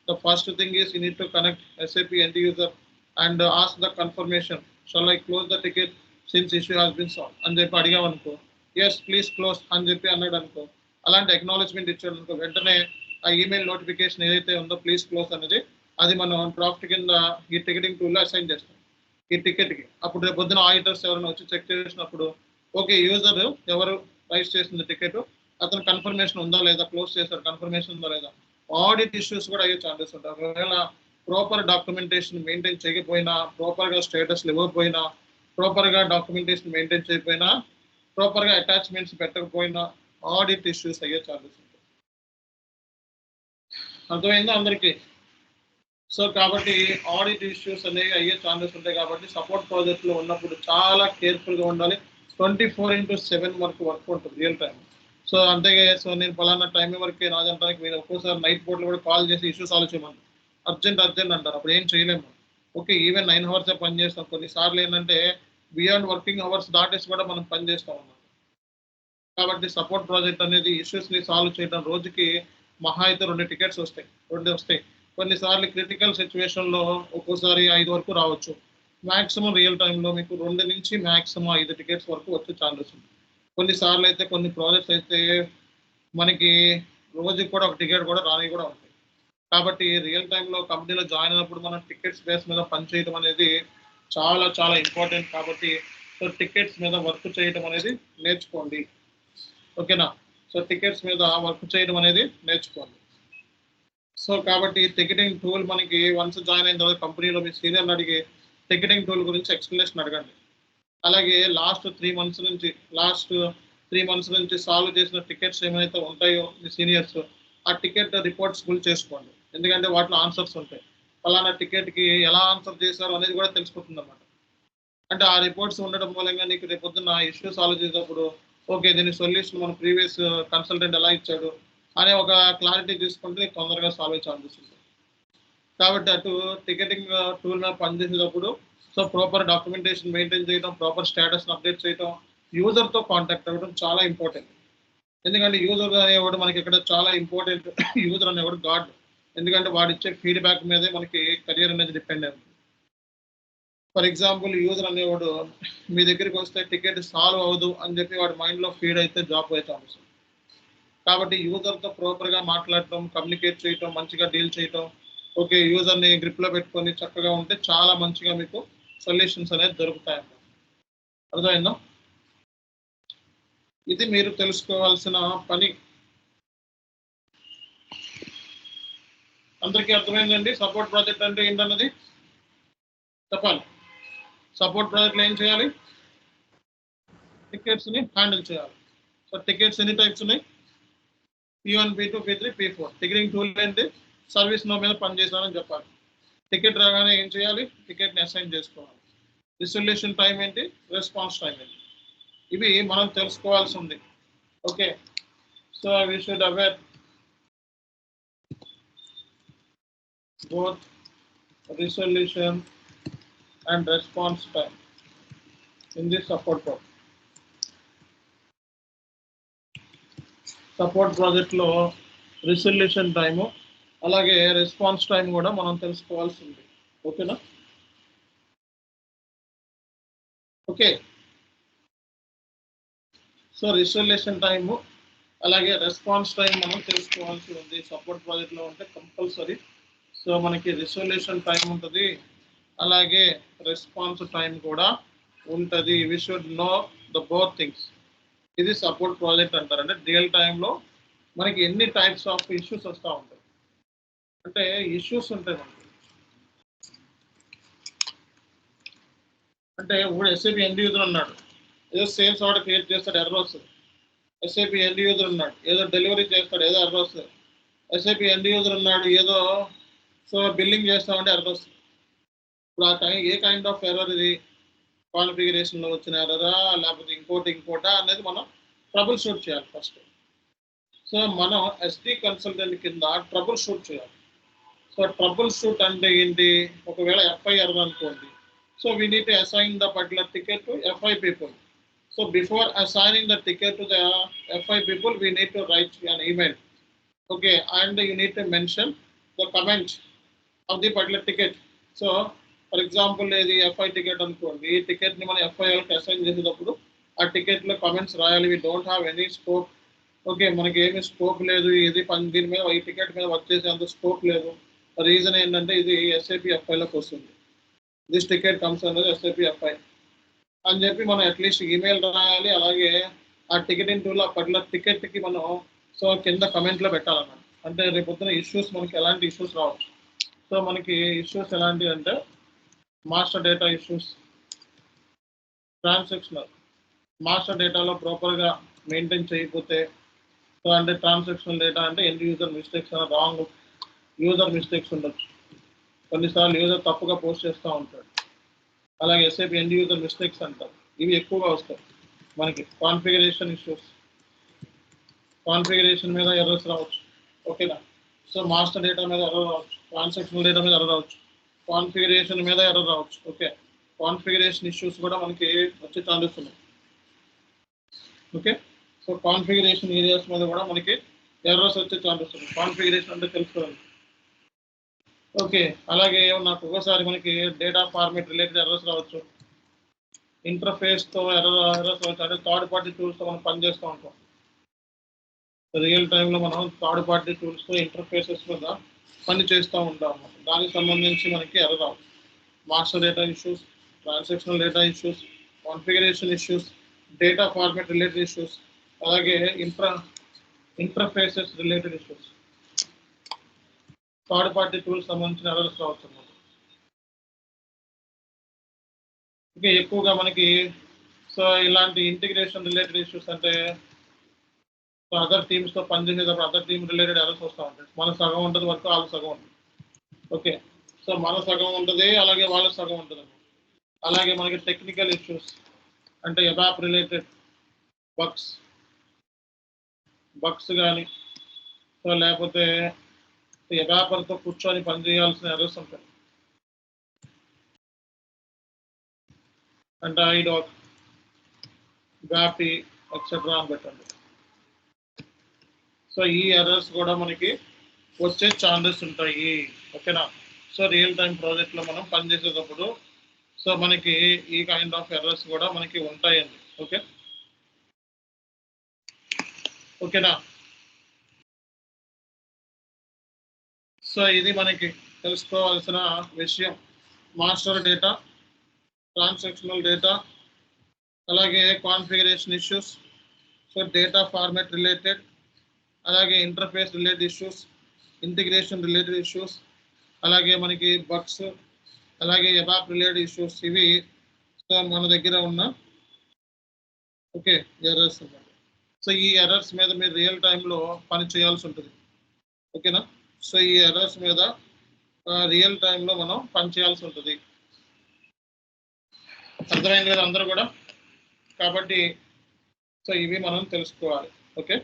the first thing is you need to connect SAP end user and ask the confirmation, shall I close the ticket since issue has been solved అని చెప్పి అడిగామనుకో, yes please close అని చెప్పి అన్నాడు అనుకో, అలాంటి acknowledgement ఇచ్చాడు అనుకో, వెంటనే ఆ ఈమెయిల్ నోటిఫికేషన్ ఏదైతే ఉందో ప్లీజ్ క్లోజ్ అనేది అది మనం డ్రాఫ్ట్ కింద ఈ టికెటింగ్ టూల్లో అసైన్ చేస్తాం ఈ టికెట్కి. అప్పుడు రేపు పొద్దున ఆడిటర్స్ ఎవరైనా వచ్చి చెక్ చేసినప్పుడు ఓకే యూజర్ ఎవరు రైజ్ చేసింది టికెట్, అతను కన్ఫర్మేషన్ ఉందా లేదా, క్లోజ్ చేశారు కన్ఫర్మేషన్ ఉందా లేదా, ఆడిట్ ఇష్యూస్ కూడా అయ్యే ఛాన్సెస్ ఉంటాయి. ఒకవేళ ప్రాపర్ డాక్యుమెంటేషన్ మెయింటైన్ చేయకపోయినా, ప్రాపర్గా స్టేటస్లు ఇవ్వకపోయినా, ప్రాపర్గా డాక్యుమెంటేషన్ మెయింటైన్ చేయకపోయినా, ప్రాపర్గా అటాచ్మెంట్స్ పెట్టకపోయినా ఆడిట్ ఇష్యూస్ అయ్యే ఛాన్సెస్ ఉంటాయి. అర్థమైందా అందరికీ? సో కాబట్టి ఆడిట్ ఇష్యూస్ అనేవి అయ్యే ఛాన్సెస్ ఉంటాయి. కాబట్టి సపోర్ట్ ప్రాజెక్ట్లో ఉన్నప్పుడు చాలా కేర్ఫుల్గా ఉండాలి. 24/7 వర్క్ ఉంటుంది రియల్ టైం. సో అంతే, సో నేను పలానా టైం వరకే రాజంటానికి మీరు ఒక్కోసారి నైట్ పూట్లో కూడా కాల్ చేసి ఇష్యూ సాల్వ్ చేయమని అర్జెంట్ అంటారు, అప్పుడు ఏం చేయలేము. ఓకే, ఈవెన్ 9 hours పని చేస్తాం, కొన్నిసార్లు ఏంటంటే బియాండ్ వర్కింగ్ అవర్స్ దాటేసి కూడా మనం పని చేస్తాం అన్నమాట. కాబట్టి సపోర్ట్ ప్రాజెక్ట్ అనేది ఇష్యూస్ని సాల్వ్ చేయడం రోజుకి మహా అయితే 2 టికెట్స్ వస్తాయి. కొన్నిసార్లు క్రిటికల్ సిచ్యువేషన్లో ఒక్కోసారి 5 వరకు రావచ్చు. మ్యాక్సిమం రియల్ టైంలో మీకు 2 నుంచి మ్యాక్సిమం 5 టికెట్స్ వరకు వచ్చే ఛాన్సెస్ ఉంది. కొన్నిసార్లు అయితే కొన్ని ప్రాజెక్ట్స్ అయితే మనకి రోజుకి కూడా 1 టికెట్ కూడా రాని కూడా ఉంటాయి. కాబట్టి రియల్ టైంలో కంపెనీలో జాయిన్ అయినప్పుడు మనం టికెట్స్ బేస్ మీద పనిచేయడం అనేది చాలా చాలా ఇంపార్టెంట్. కాబట్టి సో టికెట్స్ మీద వర్క్ చేయడం అనేది నేర్చుకోండి. ఓకేనా? సో టికెట్స్ మీద వర్క్ చేయడం అనేది నేర్చుకోండి. సో కాబట్టి టికెటింగ్ టూల్ మనకి వన్స్ జాయిన్ అయిన తర్వాత కంపెనీలో మీ సీనియర్ని అడిగి టికెటింగ్ టూల్ గురించి ఎక్స్ప్లెనేషన్ అడగండి. అలాగే లాస్ట్ 3 మంత్స్ నుంచి సాల్వ్ చేసిన టికెట్స్ ఏమైతే ఉంటాయో మీ సీనియర్స్ ఆ టికెట్ రిపోర్ట్స్ ఫుల్ చేసుకోండి. ఎందుకంటే వాటిలో ఆన్సర్స్ ఉంటాయి. ఫలానా టికెట్కి ఎలా ఆన్సర్ చేశారు అనేది కూడా తెలిసిపోతుంది అన్నమాట. అంటే ఆ రిపోర్ట్స్ ఉండడం మూలంగా నీకు రేపు పొద్దున్న ఇష్యూ సాల్వ్ చేసేటప్పుడు ఓకే దీని సొల్యూషన్ మన ప్రీవియస్ కన్సల్టెంట్ ఎలా ఇచ్చాడు అనే ఒక క్లారిటీ తీసుకుంటే తొందరగా సాల్వ్ అయ్యే ఛాన్సెస్ ఉంటుంది. కాబట్టి అటు టికెటింగ్ టూల్ మీద పనిచేసేటప్పుడు సో ప్రాపర్ డాక్యుమెంటేషన్ మెయింటైన్ చేయడం, ప్రాపర్ స్టేటస్ అప్డేట్ చేయడం, యూజర్తో కాంటాక్ట్ అవ్వడం చాలా ఇంపార్టెంట్. ఎందుకంటే యూజర్ అనేవాడు మనకి ఇక్కడ చాలా ఇంపార్టెంట్. యూజర్ అనేవాడు గాడ్. ఎందుకంటే వాడు ఇచ్చే ఫీడ్బ్యాక్ మీదే మనకి కెరియర్ అనేది డిపెండ్ అవుతుంది. ఫర్ ఎగ్జాంపుల్ యూజర్ అనేవాడు మీ దగ్గరికి వస్తే టికెట్ సాల్వ్ అవ్వదు అని చెప్పి వాడి మైండ్లో ఫీడ్ అయితే జాబ్ పోయే ఛాన్స్. కాబట్టి యూజర్తో ప్రాపర్గా మాట్లాడటం, కమ్యూనికేట్ చేయటం, మంచిగా డీల్ చేయటం, ఓకే యూజర్ని గ్రిప్లో పెట్టుకొని చక్కగా ఉంటే చాలా మంచిగా మీకు సొల్యూషన్స్ అనేది దొరుకుతాయన్నమాట. అర్థమైందా? ఇది మీరు తెలుసుకోవాల్సిన పని. అందరికీ అర్థమైందండి సపోర్ట్ ప్రాజెక్ట్ అంటే ఏంటన్నది చెప్పాలి. సపోర్ట్ ప్రాజెక్ట్లో ఏం చేయాలి? టికెట్స్ని హ్యాండిల్ చేయాలి. సో టికెట్స్ ఎన్ని టైప్స్ ఉన్నాయి? P1, P2, P3, P4. Ticketing tool ఏంటి? సర్వీస్ నో మీద పనిచేసానని చెప్పాలి. టికెట్ రాగానే ఏం చేయాలి? టికెట్ని అసైన్ చేసుకోవాలి. రిజల్యూషన్ టైం ఏంటి? రెస్పాన్స్ టైం ఏంటి? ఇవి మనం తెలుసుకోవాల్సి ఉంది. Okay, so we should aware both resolution and response time in this support project. Support ప్రాజెక్ట్లో రిజల్యూషన్ టైము అలాగే రెస్పాన్స్ టైం కూడా మనం తెలుసుకోవాల్సి ఉంది. ఓకేనా? ఓకే, సో రిజల్యూషన్ టైము అలాగే రెస్పాన్స్ టైం మనం తెలుసుకోవాల్సి ఉంది. సపోర్ట్ ప్రాజెక్ట్లో ఉంటే కంపల్సరీ. సో మనకి రిజల్యూషన్ టైం ఉంటుంది, అలాగే రెస్పాన్స్ టైం కూడా ఉంటుంది. We should know the both things. ఇది సపోర్ట్ ప్రాజెక్ట్ అంటారు. అంటే రియల్ టైంలో మనకి ఎన్ని టైప్స్ ఆఫ్ ఇష్యూస్ వస్తూ ఉంటాయి. అంటే ఇష్యూస్ ఉంటాయి మనకి. అంటే ఇప్పుడు ఎస్ఏపి ఎండ్ యూజర్ ఉన్నాడు, ఏదో సేల్స్ ఆర్డర్ క్రియేట్ చేస్తాడు, ఎర్రర్ వస్తుంది. ఎస్ఏపి ఎండ్ యూజర్ ఉన్నాడు, ఏదో డెలివరీ చేస్తాడు, ఏదో ఎర్రర్ వస్తుంది. ఎస్ఏపి ఎండ్ యూజర్ ఉన్నాడు, ఏదో సో బిల్లింగ్ చేస్తామంటే ఎర్రర్ వస్తుంది. ఇప్పుడు ఆ time a kind of error ఇది? కాన్ఫిగరేషన్లో వచ్చిన ఎర్రరా లేకపోతే ఇంకోటా అనేది మనం ట్రబుల్ షూట్ చేయాలి ఫస్ట్. సో మనం ఎస్డి కన్సల్టెంట్ కింద ట్రబుల్ షూట్ చేయాలి. సో ట్రబుల్ షూట్ అంటే ఏంటి? ఒకవేళ ఎఫ్ఐ ఎర్రర్ అనుకోండి, so we need to assign the particular ticket to FI people. So before assigning the ticket to the FI people we need to write an email. Okay, and you need to mention the comment of the particular ticket. So for example ఇది f i ticket అనుకోండి, ఈ టికెట్ని మనం f i వాళ్ళకి assign చేసేటప్పుడు ఆ టికెట్లో comments రాయాలి. We don't have any scope. Okay, మనకి ఏమీ స్కోప్ లేదు, ఇది దీని మీద ఈ టికెట్ మీద వర్క్ చేసేంత స్కోప్ లేదు. రీజన్ ఏంటంటే ఇది ఎస్ఐపి ఎఫ్ఐలోకి వస్తుంది. దిస్ టికెట్ కమ్స్ అనేది ఎస్ఐపి ఎఫ్ఐ అని చెప్పి మనం అట్లీస్ట్ ఈమెయిల్ రాయాలి. అలాగే ఆ టికెటింగ్ టూల్ ఆ పర్టికులర్ టికెట్కి మనం సో కింద కమెంట్లో పెట్టాలన్నమాట. అంటే రేపు పొద్దున ఇష్యూస్ మనకి ఎలాంటి ఇష్యూస్ రావచ్చు. సో మనకి ఇష్యూస్ ఎలాంటివి అంటే master data issues, transactional. Master డేటాలో ప్రాపర్గా మెయింటైన్ చేయకపోతే, సో అంటే ట్రాన్సాక్షనల్ డేటా అంటే end user mistakes, wrong user mistakes ఉండొచ్చు. కొన్నిసార్లు యూజర్ తప్పుగా పోస్ట్ చేస్తూ ఉంటాడు. అలాగే ఎస్ఐపి ఎండ్ యూజర్ మిస్టేక్స్ అంటారు, ఇవి ఎక్కువగా వస్తాయి మనకి. కాన్ఫిగరేషన్ ఇష్యూస్, కాన్ఫిగరేషన్ మీద ఎర్రర్స్ రావచ్చు. ఓకేనా? సో మాస్టర్ డేటా మీద ఎర్రర్ రావచ్చు, ట్రాన్సాక్షనల్ డేటా మీద ఎర్రర్ రావచ్చు, కాన్ఫిగరేషన్ మీద ఎర్రర్ రావచ్చు. ఓకే, కాన్ఫిగరేషన్ ఇష్యూస్ కూడా మనకి వచ్చే ఛాన్సెస్ ఉన్నాయి. ఓకే, సో కాన్ఫిగరేషన్ ఏరియాస్ మీద కూడా మనకి ఎర్రర్స్ వచ్చే ఛాన్సెస్ ఉన్నాయి. కాన్ఫిగరేషన్ అంటే తెలుసుకోవాలి. ఓకే, అలాగే నాకు ఒకసారి మనకి డేటా ఫార్మేట్ రిలేటెడ్ ఎర్రర్స్ రావచ్చు, ఇంటర్ఫేస్తో ఎర్రర్స్ రావచ్చు. అంటే థర్డ్ పార్టీ టూల్స్తో మనం పనిచేస్తూ ఉంటాం. రియల్ టైంలో మనం థర్డ్ పార్టీ టూల్స్తో ఇంటర్ఫేసెస్ మీద పని చేస్తూ ఉంటాం. దానికి సంబంధించి మనకి ఎర్రర్ రావచ్చు. Master data issues, transactional data issues, configuration issues, data format related issues, అలాగే interfaces related issues, third party tools సంబంధించిన ఎర్రర్స్ రావచ్చు అన్నమాట. ఓకే, ఎక్కువగా మనకి సో ఇలాంటి ఇంటిగ్రేషన్ రిలేటెడ్ ఇష్యూస్ అంటే అదర్ టీమ్స్తో పనిచేసేటప్పుడు అదర్ టీమ్ రిలేటెడ్ ఎర్రర్స్ వస్తూ ఉంటాయి. మన సగం ఉంటుంది వర్క్, వాళ్ళ సగం ఉంటుంది. ఓకే, సో మన సగం ఉంటుంది, అలాగే వాళ్ళ సగం ఉంటుంది. అలాగే మనకి టెక్నికల్ ఇష్యూస్ అంటే ఎబాప్ రిలేటెడ్ బగ్స్ కానీ, సో లేకపోతే ఎబాపర్తో కూర్చొని పనిచేయాల్సిన ఎర్రర్స్ ఉంటాయి. అంటే ఐడాక్, గాపి ఎక్సెట్రా అని పెట్టండి. సో ఈ ఎర్రర్స్ కూడా మనకి వచ్చే ఛాన్సెస్ ఉంటాయి. ఓకేనా, సో రియల్ టైం ప్రాజెక్ట్లో మనం పనిచేసేటప్పుడు సో మనకి ఈ కైండ్ ఆఫ్ ఎర్రర్స్ కూడా మనకి ఉంటాయండి. ఓకేనా, సో ఇది మనకి తెలుసుకోవాల్సిన విషయం. మాస్టర్ డేటా, ట్రాన్సాక్షనల్ డేటా, అలాగే configuration issues, so data format related, అలాగే interface related issues, integration related issues, అలాగే మనకి బగ్స్, అలాగే ఎబాప్ రిలేటెడ్ ఇష్యూస్. ఇవి సో మన దగ్గర ఉన్న ఎర్రర్స్ అన్నమాట. సో ఈ ఎర్రర్స్ మీద మీరు రియల్ టైంలో పని చేయాల్సి ఉంటుంది. ఓకేనా, సో ఈ ఎర్రర్స్ మీద రియల్ టైంలో మనం పని చేయాల్సి ఉంటుంది. అర్థమైంది కదా అందరూ కూడా? కాబట్టి సో ఇవి మనం తెలుసుకోవాలి. Okay,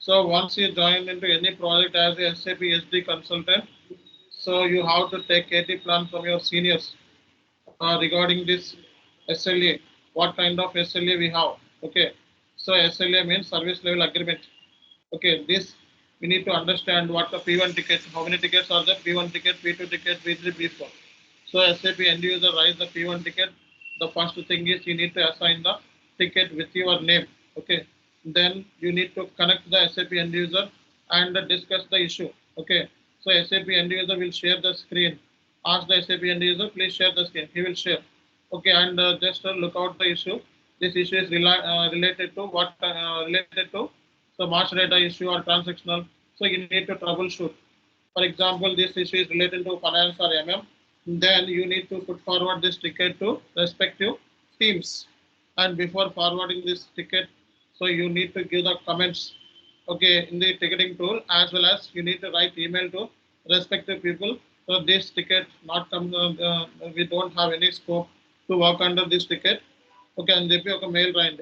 so once you join into any project as a SAP SD consultant, so you have to take KT plan from your seniors regarding this SLA. What kind of SLA we have? Okay, so SLA means service level agreement. Okay, this we need to understand what the P1 ticket, how many tickets are there, P1 ticket, P2 ticket, P3, P4. So SAP end user writes the P1 ticket. The first thing is you need to assign the ticket with your name. Okay, then you need to connect the SAP end user and discuss the issue. Okay, so SAP end user will share the screen. Ask the SAP end user, please share the screen. He will share. Okay, and just look out the issue. This issue is related to what? Related to the master data issue or transactional. So you need to troubleshoot. For example, this issue is related to finance or MM. Then you need to put forward this ticket to respective teams. And before forwarding this ticket, so you need to give the comments, okay, in the ticketing tool, as well as you need to write email to respective people. So this ticket not come, we don't have any scope to work under this ticket. Okay, and they pay a mail right.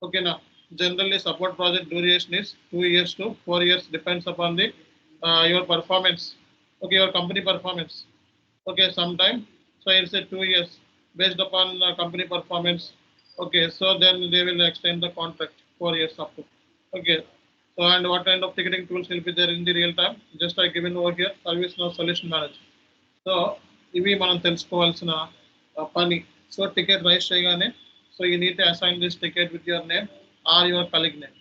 Okay, now generally support project duration is 2 years to 4 years, depends upon the your performance. Okay, your company performance. Okay, sometime so it's a 2 years based upon company performance. Okay, so then they will extend the contract 4 years up to. Okay, so and what kind of ticketing tools will be there in the real time? Just I given over here, service now solution manager. So ఇవి మనం తెలుసుకోవాల్సిన పని. So ticket rise చేయగానే so you need to assign this ticket with your name or your colleague name.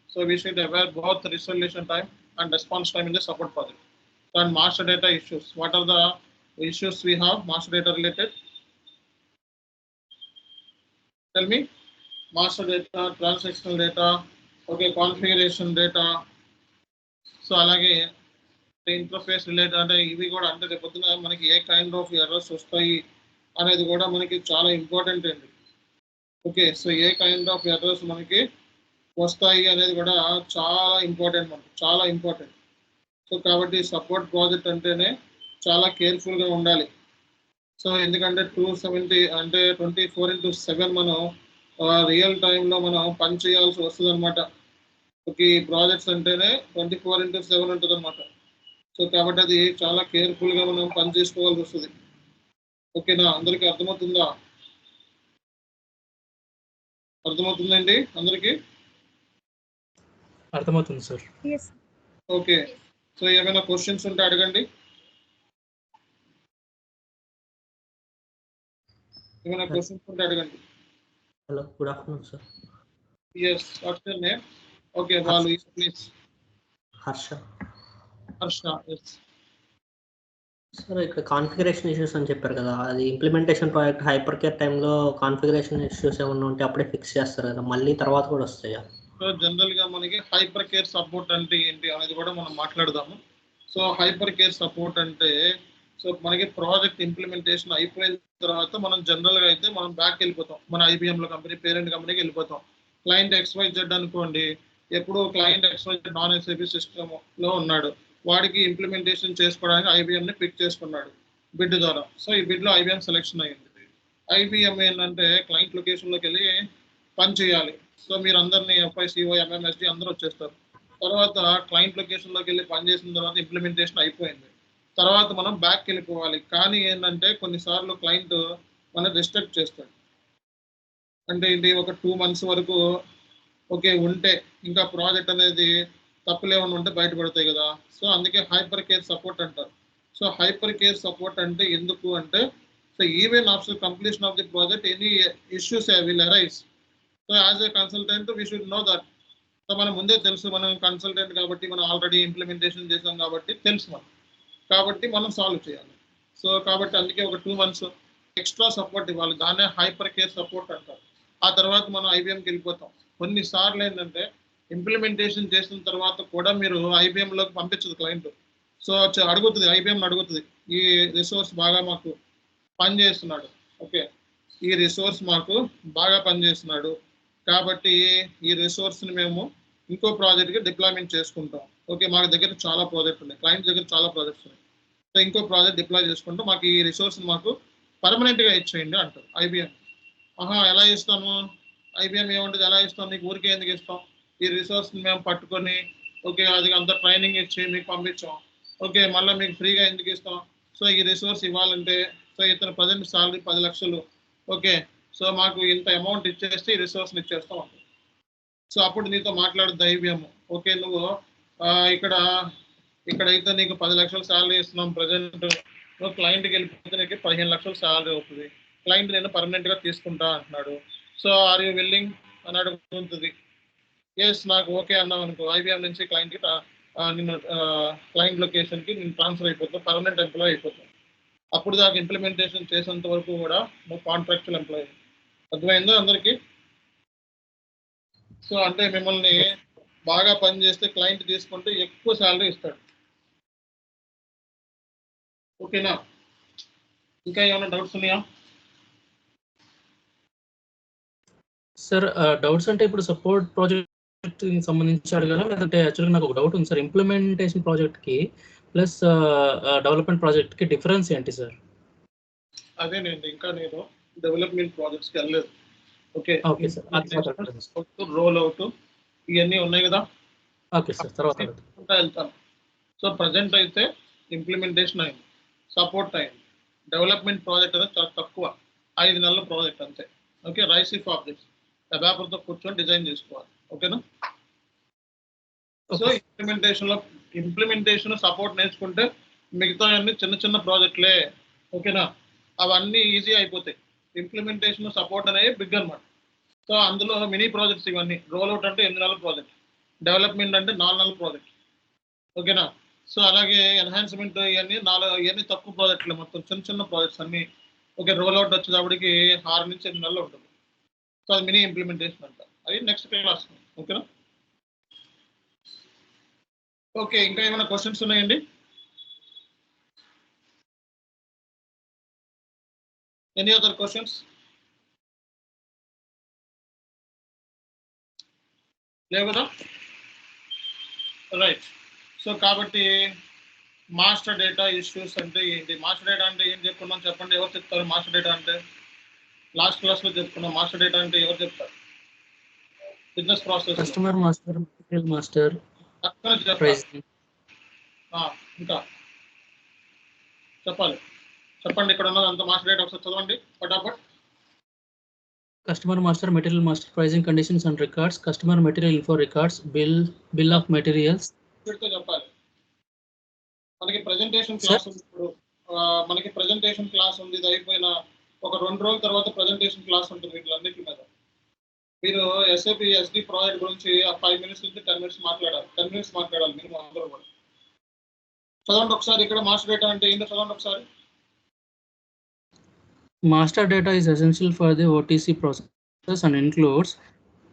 So we should aware both resolution time and response time in the support project. So and master data issues. What are the issues we have master data related? Tell me. Master data, transactional data, okay, configuration data. So అలాగే interface related అంటే ఇవి కూడా అంటే రేపొద్దున మనకి ఏ kind of errors వస్తాయి అనేది కూడా మనకి చాలా ఇంపార్టెంట్ అండి. Okay, so A kind of errors మనకి వస్తాయి అనేది కూడా చాలా ఇంపార్టెంట్, మనకి చాలా ఇంపార్టెంట్. సో కాబట్టి సపోర్ట్ ప్రాజెక్ట్ అంటేనే చాలా కేర్ఫుల్గా ఉండాలి. సో ఎందుకంటే 270 అంటే 24/7 మనం రియల్ టైంలో మనం పని చేయాల్సి వస్తుంది అనమాట. ఓకే, ప్రాజెక్ట్స్ అంటేనే 24/7 ఉంటుంది అనమాట. సో కాబట్టి అది చాలా కేర్ఫుల్గా మనం పని చేసుకోవాల్సి వస్తుంది. ఓకేనా, అందరికీ అర్థమవుతుందా? అర్థమవుతుందండి అందరికీ? అర్థమవుతుంది సార్. ఓకే, సో ఏమైనా క్వశ్చన్స్ ఉంటే అడగండి. ఏమైనా క్వశ్చన్స్ ఉంటే అడగండి. Hello, good afternoon sir. yes, what's your name? Okay, Valu, please. Harsha. Yes. Sir ఇక్కడ కాన్ఫిగరేషన్ ఇష్యూస్ అని చెప్పారు కదా, అది ఇంప్లిమెంటేషన్ ప్రాజెక్ట్ హైపర్ కేర్ టైంలో కాన్ఫిగరేషన్ ఇష్యూస్ ఏమన్నా ఉంటే అప్పుడే ఫిక్స్ చేస్తారు కదా, మళ్ళీ తర్వాత కూడా వస్తాయా? సో జనరల్గా మనకి హైపర్ కేర్ సపోర్ట్ అంటే ఏంటి అనేది కూడా మనం మాట్లాడదాము. సో హైపర్ కేర్ సపోర్ట్ అంటే సో మనకి ప్రాజెక్ట్ ఇంప్లిమెంటేషన్ అయిపోయిన తర్వాత మనం జనరల్గా అయితే మనం బ్యాక్ వెళ్ళిపోతాం, మన ఐబిఎంలో కంపెనీ పేరెంట్ కంపెనీకి వెళ్ళిపోతాం. క్లయింట్ XYZ అనుకోండి, ఎప్పుడు క్లయింట్ XYZ నాన్ SAP సిస్టమ్లో ఉన్నాడు, వాడికి ఇంప్లిమెంటేషన్ చేసుకోవడానికి ఐబిఎంని పిక్ చేసుకున్నాడు బిడ్ ద్వారా. సో ఈ బిడ్లో ఐబిఎం సెలెక్షన్ అయ్యింది. ఐబిఎం ఏంటంటే క్లయింట్ లొకేషన్లోకి వెళ్ళి పని చేయాలి. సో మీరు అందరినీ FI, CO, MMSD అందరూ వచ్చేస్తారు. తర్వాత క్లయింట్ లొకేషన్లోకి వెళ్ళి పని చేసిన తర్వాత ఇంప్లిమెంటేషన్ అయిపోయింది. తర్వాత మనం బ్యాక్ వెళ్ళిపోవాలి. కానీ ఏంటంటే కొన్నిసార్లు క్లయింట్ మనం రిస్ట్రిక్ట్ చేస్తాడు. అంటే ఇది ఒక 2 months వరకు ఓకే ఉంటే ఇంకా ప్రాజెక్ట్ అనేది తప్పులు ఏమైనా ఉంటే బయటపడతాయి కదా. సో అందుకే హైపర్ కేర్ సపోర్ట్ అంటారు. సో హైపర్ కేర్ సపోర్ట్ అంటే ఎందుకు అంటే so even after completion of the project any issues will arise. So as A consultant we should know that. So మనం ముందే తెలుసు, మనం కన్సల్టెంట్ కాబట్టి మనం ఆల్రెడీ ఇంప్లిమెంటేషన్ చేసాం కాబట్టి తెలుసు మనం, కాబట్టి మనం సాల్వ్ చేయాలి. సో కాబట్టి అందుకే ఒక 2 months ఎక్స్ట్రా సపోర్ట్ ఇవ్వాలి, దాన్నే హైపర్ కేర్ సపోర్ట్ అంటారు. ఆ తర్వాత మనం ఐబిఎంకి వెళ్ళిపోతాం. కొన్నిసార్లు ఏంటంటే ఇంప్లిమెంటేషన్ చేసిన తర్వాత కూడా మీరు ఐబిఎంలోకి పంపించదు క్లయింట్. సో అడుగుతుంది, ఐబిఎం అడుగుతుంది, ఈ రిసోర్స్ బాగా మాకు పనిచేస్తున్నాడు, ఓకే ఈ రిసోర్స్ మాకు బాగా పనిచేస్తున్నాడు కాబట్టి ఈ రిసోర్స్ని మేము ఇంకో ప్రాజెక్ట్కి డిప్లాయ్మెంట్ చేసుకుంటాం. ఓకే మాకు దగ్గర చాలా ప్రాజెక్ట్ ఉన్నాయి, క్లయింట్ దగ్గర చాలా ప్రాజెక్ట్స్ ఉన్నాయి, సో ఇంకో ప్రాజెక్ట్ డిప్లాయ్ చేసుకుంటాం, మాకు ఈ రిసోర్స్ని మాకు పర్మనెంట్గా ఇచ్చేయండి అంటారు ఐబిఎం. ఎలా ఇస్తాము? ఐబిఎం ఏమంటుంది, ఎలా ఇస్తాం, నీకు ఊరికే ఎందుకు ఇస్తాం, ఈ రిసోర్స్ని మేము పట్టుకొని ఓకే అది అంతా ట్రైనింగ్ ఇచ్చి మీకు పంపించాం, ఓకే మళ్ళీ మీకు ఫ్రీగా ఎందుకు ఇస్తాం, సో ఈ రిసోర్స్ ఇవ్వాలంటే సో ఇతను ప్రజెంట్ సాలరీ 10 లక్షలు, ఓకే సో మాకు ఇంత అమౌంట్ ఇచ్చేస్తే ఈ రిసోర్స్ని ఇచ్చేస్తాం అంటారు. సో అప్పుడు నీతో మాట్లాడుద్ది ఐబిఎం, ఓకే నువ్వు ఇక్కడైతే నీకు 10 లక్షలు శాలరీ ఇస్తున్నాం ప్రజెంట్, నువ్వు క్లయింట్కి వెళ్ళిపోతే నీకు 15 లక్షలు శాలరీ అవుతుంది, క్లయింట్ నేను పర్మనెంట్గా తీసుకుంటా అంటున్నాడు, సో ఆర్ యూ విల్లింగ్ అని అడుగుతుంది. ఎస్ నాకు ఓకే అన్నావు అనుకో, ఐబిఎం నుంచి క్లయింట్కి నిన్ను క్లయింట్ లొకేషన్కి నేను ట్రాన్స్ఫర్ అయిపోతావు, పర్మనెంట్ ఎంప్లాయ్ అయిపోతావు. అప్పుడు దాకా ఇంప్లిమెంటేషన్ చేసేంత వరకు కూడా నువ్వు కాంట్రాక్చువల్ ఎంప్లాయీ. అర్థమైందో అందరికీ? సో అంటే మిమ్మల్ని బాగా పనిచేస్తే క్లయింట్ తీసుకుంటే ఎక్కువ శాలరీ ఇస్తాడు. ఓకేనా? ఇంకా ఏమైనా డౌట్స్ ఉన్నాయా సార్? డౌట్స్ అంటే ఇప్పుడు సపోర్ట్ ప్రాజెక్ట్ సంబంధించి అడగాల, లేదంటే యాక్చువల్గా నాకు ఒక డౌట్ ఉంది సార్. ఇంప్లిమెంటేషన్ ప్రాజెక్ట్కి ప్లస్ డెవలప్మెంట్ ప్రాజెక్ట్కి డిఫరెన్స్ ఏంటి సార్? అదేనండి, ఇంకా నేను డెవలప్మెంట్ ప్రాజెక్ట్స్కి వెళ్ళలేదు. Okay okay sir, roll out ఇవన్నీ ఉన్నాయి కదా. ఓకే సార్, తర్వాత వెళ్తాను. సో ప్రజెంట్ అయితే ఇంప్లిమెంటేషన్ అయింది, సపోర్ట్ అయింది, డెవలప్మెంట్ ప్రాజెక్ట్ అనేది చాలా తక్కువ, 5 నెలల ప్రాజెక్ట్ అంతే. ఓకే రైస్ ఇఫ్ ఆబ్జెక్ట్స్ డెవలపర్తో కూర్చొని డిజైన్ చేసుకోవాలి. ఓకేనా? సో ఇంప్లిమెంటేషన్ సపోర్ట్ నేర్చుకుంటే మిగతా అన్ని చిన్న చిన్న ప్రాజెక్టులే. ఓకేనా? అవన్నీ ఈజీ అయిపోతాయి. ఇంప్లిమెంటేషన్ సపోర్ట్ అనేది బిగ్ అనమాట. సో అందులో మినీ ప్రాజెక్ట్స్ ఇవన్నీ. రోల్ అవుట్ అంటే 8 నెలల ప్రాజెక్ట్, డెవలప్మెంట్ అంటే 4 నెలల ప్రాజెక్ట్. ఓకేనా? సో అలాగే ఎన్హాన్స్మెంట్ ఇవన్నీ తక్కువ ప్రాజెక్టులు, మొత్తం చిన్న చిన్న ప్రాజెక్ట్స్ అన్ని. ఓకే రోల్ అవుట్ వచ్చేటప్పటికి 6 నుంచి 8 నెలలు ఉంటుంది. సో అది మినీ ఇంప్లిమెంటేషన్ అంట, అది నెక్స్ట్ క్లాస్. ఓకేనా? ఓకే ఇంకా ఏమైనా క్వశ్చన్స్ ఉన్నాయండి? Any other questions? లేవు కదా? రైట్. సో కాబట్టి మాస్టర్ డేటా ఇష్యూస్ అంటే ఏంటి? మాస్టర్ డేటా అంటే ఏం చెప్పుకున్నాం చెప్పండి, ఎవరు చెప్తారు? మాస్టర్ డేటా అంటే లాస్ట్ క్లాస్లో చెప్పుకున్నాం. మాస్టర్ డేటా అంటే ఎవరు చెప్తారు? Business process, customer master, material master, ఇంకా చెప్పండి ఇక్కడ ఉన్నది అంత మాస్టర్ డేటా ఒకసారి చదవండి ఫటాఫట్. Customer master, material master, pricing conditions and records, customer material info records, bill of materials. చెప్పాలి. మనకి ప్రెజెంటేషన్ క్లాస్ ఉంది ఇప్పుడు, మనకి ప్రెజెంటేషన్ క్లాస్ ఉంది, ఇది అయిపోయిన ఒక 2 రోజుల తర్వాత ప్రెజెంటేషన్ క్లాస్ ఉంటుంది వీటిలన్నిటి మీద. మీరు SAP SD ప్రాజెక్ట్ గురించి 5 minutes నుంచి 10 minutes మాట్లాడాలి. 10 minutes మాట్లాడాలి మీరు అందరూ కూడా. చదవండి ఒకసారి ఇక్కడ మాస్టర్ డేటా అంటే ఏంటో చదవండి ఒకసారి. Master data is essential for the OTC process and includes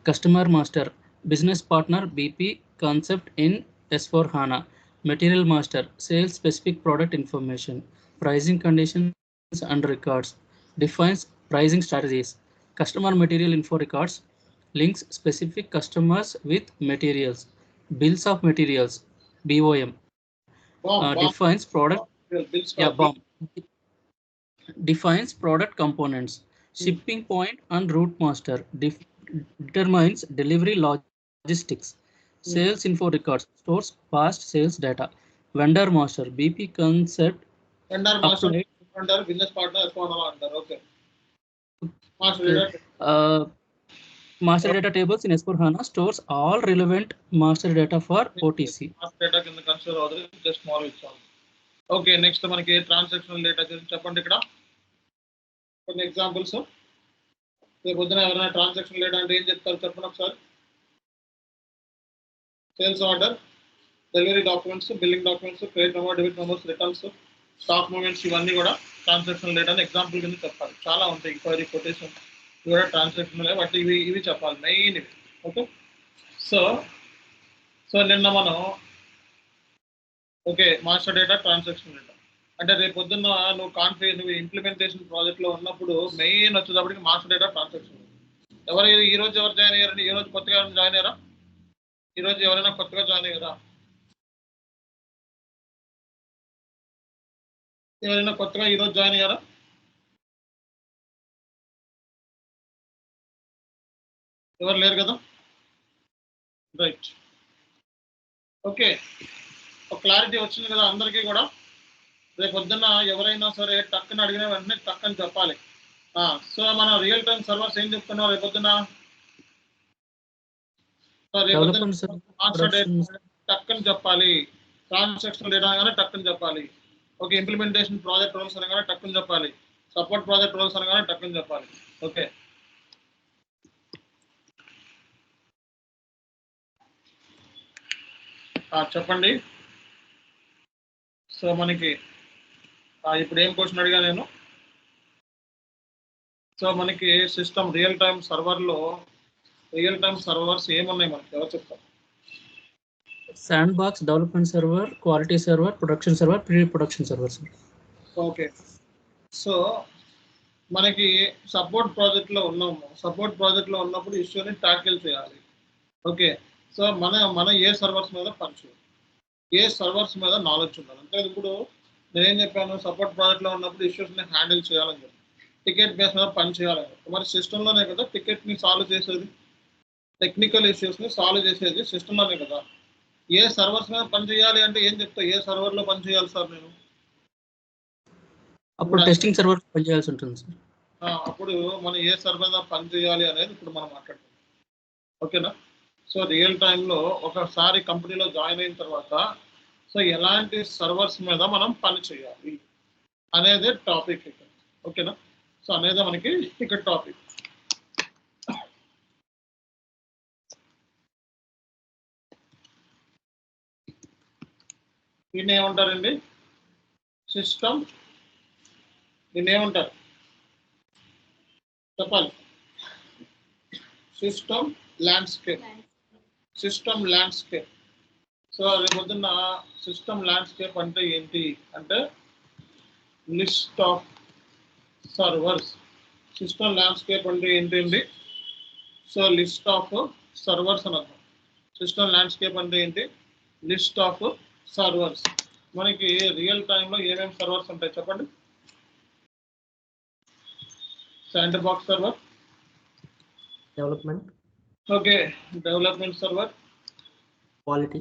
customer master, business partner BP concept in S4 HANA, material master, sales specific product information, pricing conditions and records, defines pricing strategies, customer material info records, links specific customers with materials, bills of materials, BOM, defines product, BOM, defines product components, shipping point and route master, determines delivery logistics, sales info records, stores past sales data, vendor master, BP concept, vendor master అంటారు, business partner ఎస్కోనల్ అంటారు. Okay, master data master data tables in S4 HANA stores all relevant master data for OTC. Master data కింద consider అవుతుంది, just small ఇచ్చాము. Okay, next మనకి transactional data గురించి చెప్పండి. ఇక్కడ కొన్ని ఎగ్జాంపుల్స్. రేపు పొద్దున ఎవరైనా ట్రాన్సాక్షనల్ డేటా అంటే ఏం చెప్తారు చెప్పండి ఒకసారి. Sales order, delivery documents, billing documents, credit number, debit numbers, returns, stock movements, ఇవన్నీ కూడా ట్రాన్సాక్షనల్ డేటాని ఎగ్జాంపుల్ కింద చెప్పాలి. చాలా ఉంటాయి, ఇంక్వైరీ, కొటేషన్, ఇవి కూడా ట్రాన్సాక్షనల్, బట్ ఇవి చెప్పాలి మెయిన్ ఇవి. ఓకే, సో నిన్న మనం okay master data, transactional data అంటే రేపు పొద్దున్న నువ్వు ఇంప్లిమెంటేషన్ ప్రాజెక్ట్లో ఉన్నప్పుడు మెయిన్ వచ్చేటప్పటికి మాస్టర్ డేటా, ట్రాన్సాక్షన్. ఈ రోజు ఎవరు జాయిన్ అయ్యారండి? ఈ రోజు కొత్తగా జాయిన్ అయ్యారా? ఈరోజు ఎవరైనా కొత్తగా జాయిన్ అయ్యారా? ఎవరైనా కొత్తగా ఈరోజు జాయిన్ అయ్యారా? ఎవరు లేరు కదా? రైట్, ఓకే, ఒక క్లారిటీ వచ్చింది కదా అందరికీ కూడా. రేపు పొద్దున్న ఎవరైనా సరే టక్కని అడిగిన వెంటనే టక్కని చెప్పాలి. సో మన రియల్ టైమ్ సర్వర్స్ ఏం చెప్తున్నావు రేపు పొద్దున? టక్కని చెప్పాలి. ట్రాన్సాక్షనల్ డేటా అనగానే టక్కని చెప్పాలి. ఓకే, ఇంప్లిమెంటేషన్ ప్రాజెక్ట్ రోల్స్ అనగానే టక్కని చెప్పాలి. సపోర్ట్ ప్రాజెక్ట్ రోల్స్ అనగానే టక్కని చెప్పాలి. ఓకే, చెప్పండి. సో మనకి ఇప్పుడు ఏం క్వశ్చన్ అడిగా నేను? సో మనకి సిస్టమ్ రియల్ టైమ్ సర్వర్లో రియల్ టైమ్ సర్వర్స్ ఏమున్నాయి మనకి ఎవరు చెప్తారు? Sandbox, development server, quality server, production server, pre production server. Okay, so మనకి సపోర్ట్ ప్రాజెక్ట్లో ఉన్నాము. సపోర్ట్ ప్రాజెక్ట్లో ఉన్నప్పుడు ఇష్యూని ట్యాకిల్ చేయాలి. ఓకే, సో మన ఏ సర్వర్స్ మీద పనిచేయాలి, ఏ సర్వర్స్ మీద నాలెడ్జ్ ఉండాలి. అంటే ఇప్పుడు నేనేం చెప్పాను, సపోర్ట్ ప్రాజెక్ట్లో ఉన్నప్పుడు ఇష్యూస్ని హ్యాండిల్ చేయాలని చెప్పి, టికెట్ బేస్ మీద పని చేయాలని చెప్పి. మరి సిస్టంలోనే కదా టికెట్ని సాల్వ్ చేసేది, టెక్నికల్ ఇష్యూస్ని సాల్వ్ చేసేది సిస్టంలోనే కదా. ఏ సర్వర్స్ మీద పని చేయాలి అంటే ఏం చెప్తా, ఏ సర్వర్లో పని చేయాలి సార్ నేను? అప్పుడు టెస్టింగ్ సర్వర్ పని చేయాల్సి ఉంటుంది సార్. అప్పుడు మనం ఏ సర్వర్ మీద పని చేయాలి అనేది ఇప్పుడు మనం మాట్లాడుతున్నాం. ఓకేనా? సో రియల్ టైంలో ఒకసారి కంపెనీలో జాయిన్ అయిన తర్వాత సో ఎలాంటి సర్వర్స్ మీద మనం పని చేయాలి అనేది టాపిక్ ఇక్కడ. ఓకేనా? సో అనేది మనకి ఇక్కడ టాపిక్. దీన్ని ఏమంటారండి? సిస్టమ్. దీన్ని ఏమంటారు చెప్పాలి? System landscape. System landscape. So రేపు పొద్దున్న సిస్టమ్ ల్యాండ్స్కేప్ అంటే ఏంటి అంటే list of servers. System landscape అంటే ఏంటండి? సో లిస్ట్ ఆఫ్ సర్వర్స్ అని అర్థం. సిస్టమ్ ల్యాండ్స్కేప్ అంటే ఏంటి? List of servers. మనకి రియల్ టైంలో ఏమేమి సర్వర్స్ ఉంటాయి చెప్పండి? Sand box server, development, okay, development server, quality,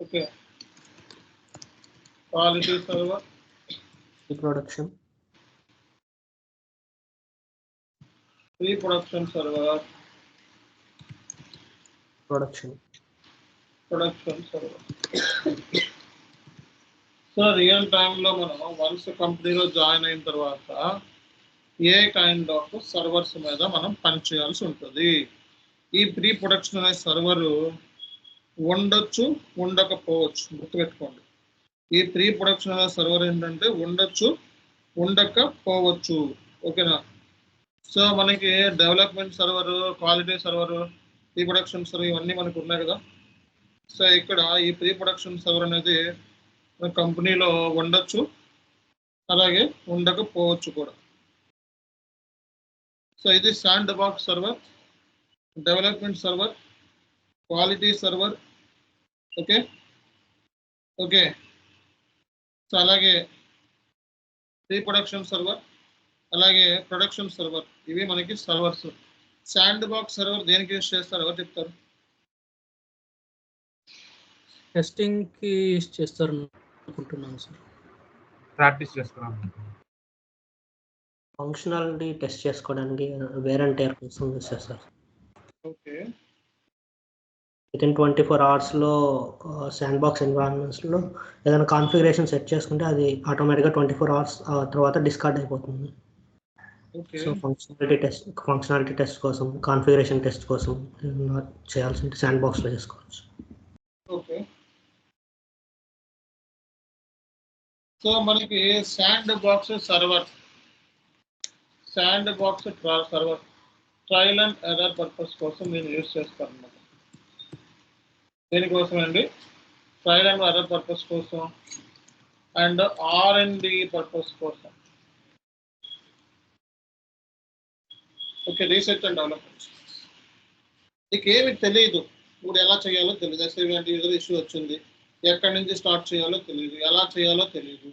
okay, quality server, production, pre production server, production server. So real టైంలో మనం వన్స్ కంపెనీలో జాయిన్ అయిన తర్వాత ఏ కైండ్ ఆఫ్ సర్వర్స్ మీద మనం పని చేయాల్సి ఉంటుంది. ఈ ప్రీ ప్రొడక్షన్ అనే సర్వరు ఉండొచ్చు, ఉండకపోవచ్చు. గుర్తుపెట్టుకోండి, ఈ ప్రీ ప్రొడక్షన్ అనే సర్వర్ ఏంటంటే ఉండొచ్చు, ఉండకపోవచ్చు. ఓకేనా? సో మనకి development server, quality server, pre production server ఇవన్నీ మనకు ఉన్నాయి కదా. సో ఇక్కడ ఈ ప్రీ ప్రొడక్షన్ సర్వర్ అనేది మన కంపెనీలో ఉండొచ్చు, అలాగే ఉండకపోవచ్చు కూడా. సో ఇది sand box server, development server, quality server. Okay okay. So అలాగే ప్రీ ప్రొడక్షన్ సర్వర్, అలాగే ప్రొడక్షన్ సర్వర్, ఇవి మనకి సర్వర్స్. శాండ్ బాక్స్ సర్వర్ దేనికి యూజ్ చేస్తారు, ఎవరు చెప్తారు? టెస్టింగ్ కి యూజ్ చేస్తారు అనుకుంటున్నాను సార్. ప్రాక్టీస్ చేస్తున్నాం. ఫంక్షనాలిటీ టెస్ట్ చేసుకోవడానికి వేర్ అండ్ టేర్ కోసం యూస్ చేస్తారు. ఓకే. వితిన్ 24 అవర్స్లో శాండ్ బాక్స్ ఎన్విరాన్మెంట్స్లో ఏదైనా కాన్ఫిగరేషన్ సెట్ చేసుకుంటే అది ఆటోమేటిక్గా 24 అవర్స్ తర్వాత డిస్కార్డ్ అయిపోతుంది. ఓకే. సో ఫంక్షనాలిటీ టెస్ట్ కోసం, కాన్ఫిగరేషన్ టెస్ట్ కోసం చేయాల్సింటే శాండ్ బాక్స్లో చేసుకోవచ్చు. ఓకే. సో మనకి sand box server, sand box server trial and error purpose కోసం నేను యూజ్ చేస్తాను అన్నమాట. దేనికోసం అండి? ట్రయల్ అండ్ ఎర్రర్ పర్పస్ కోసం అండ్ R&D పర్పస్ కోసం. ఓకే. Research and development. నీకు ఏమి తెలియదు, ఇప్పుడు ఎలా చేయాలో తెలియదు. ఎస్ఐవి అంటే యూజర్ ఇష్యూ వచ్చింది, ఎక్కడి నుంచి స్టార్ట్ చేయాలో తెలియదు, ఎలా చేయాలో తెలియదు.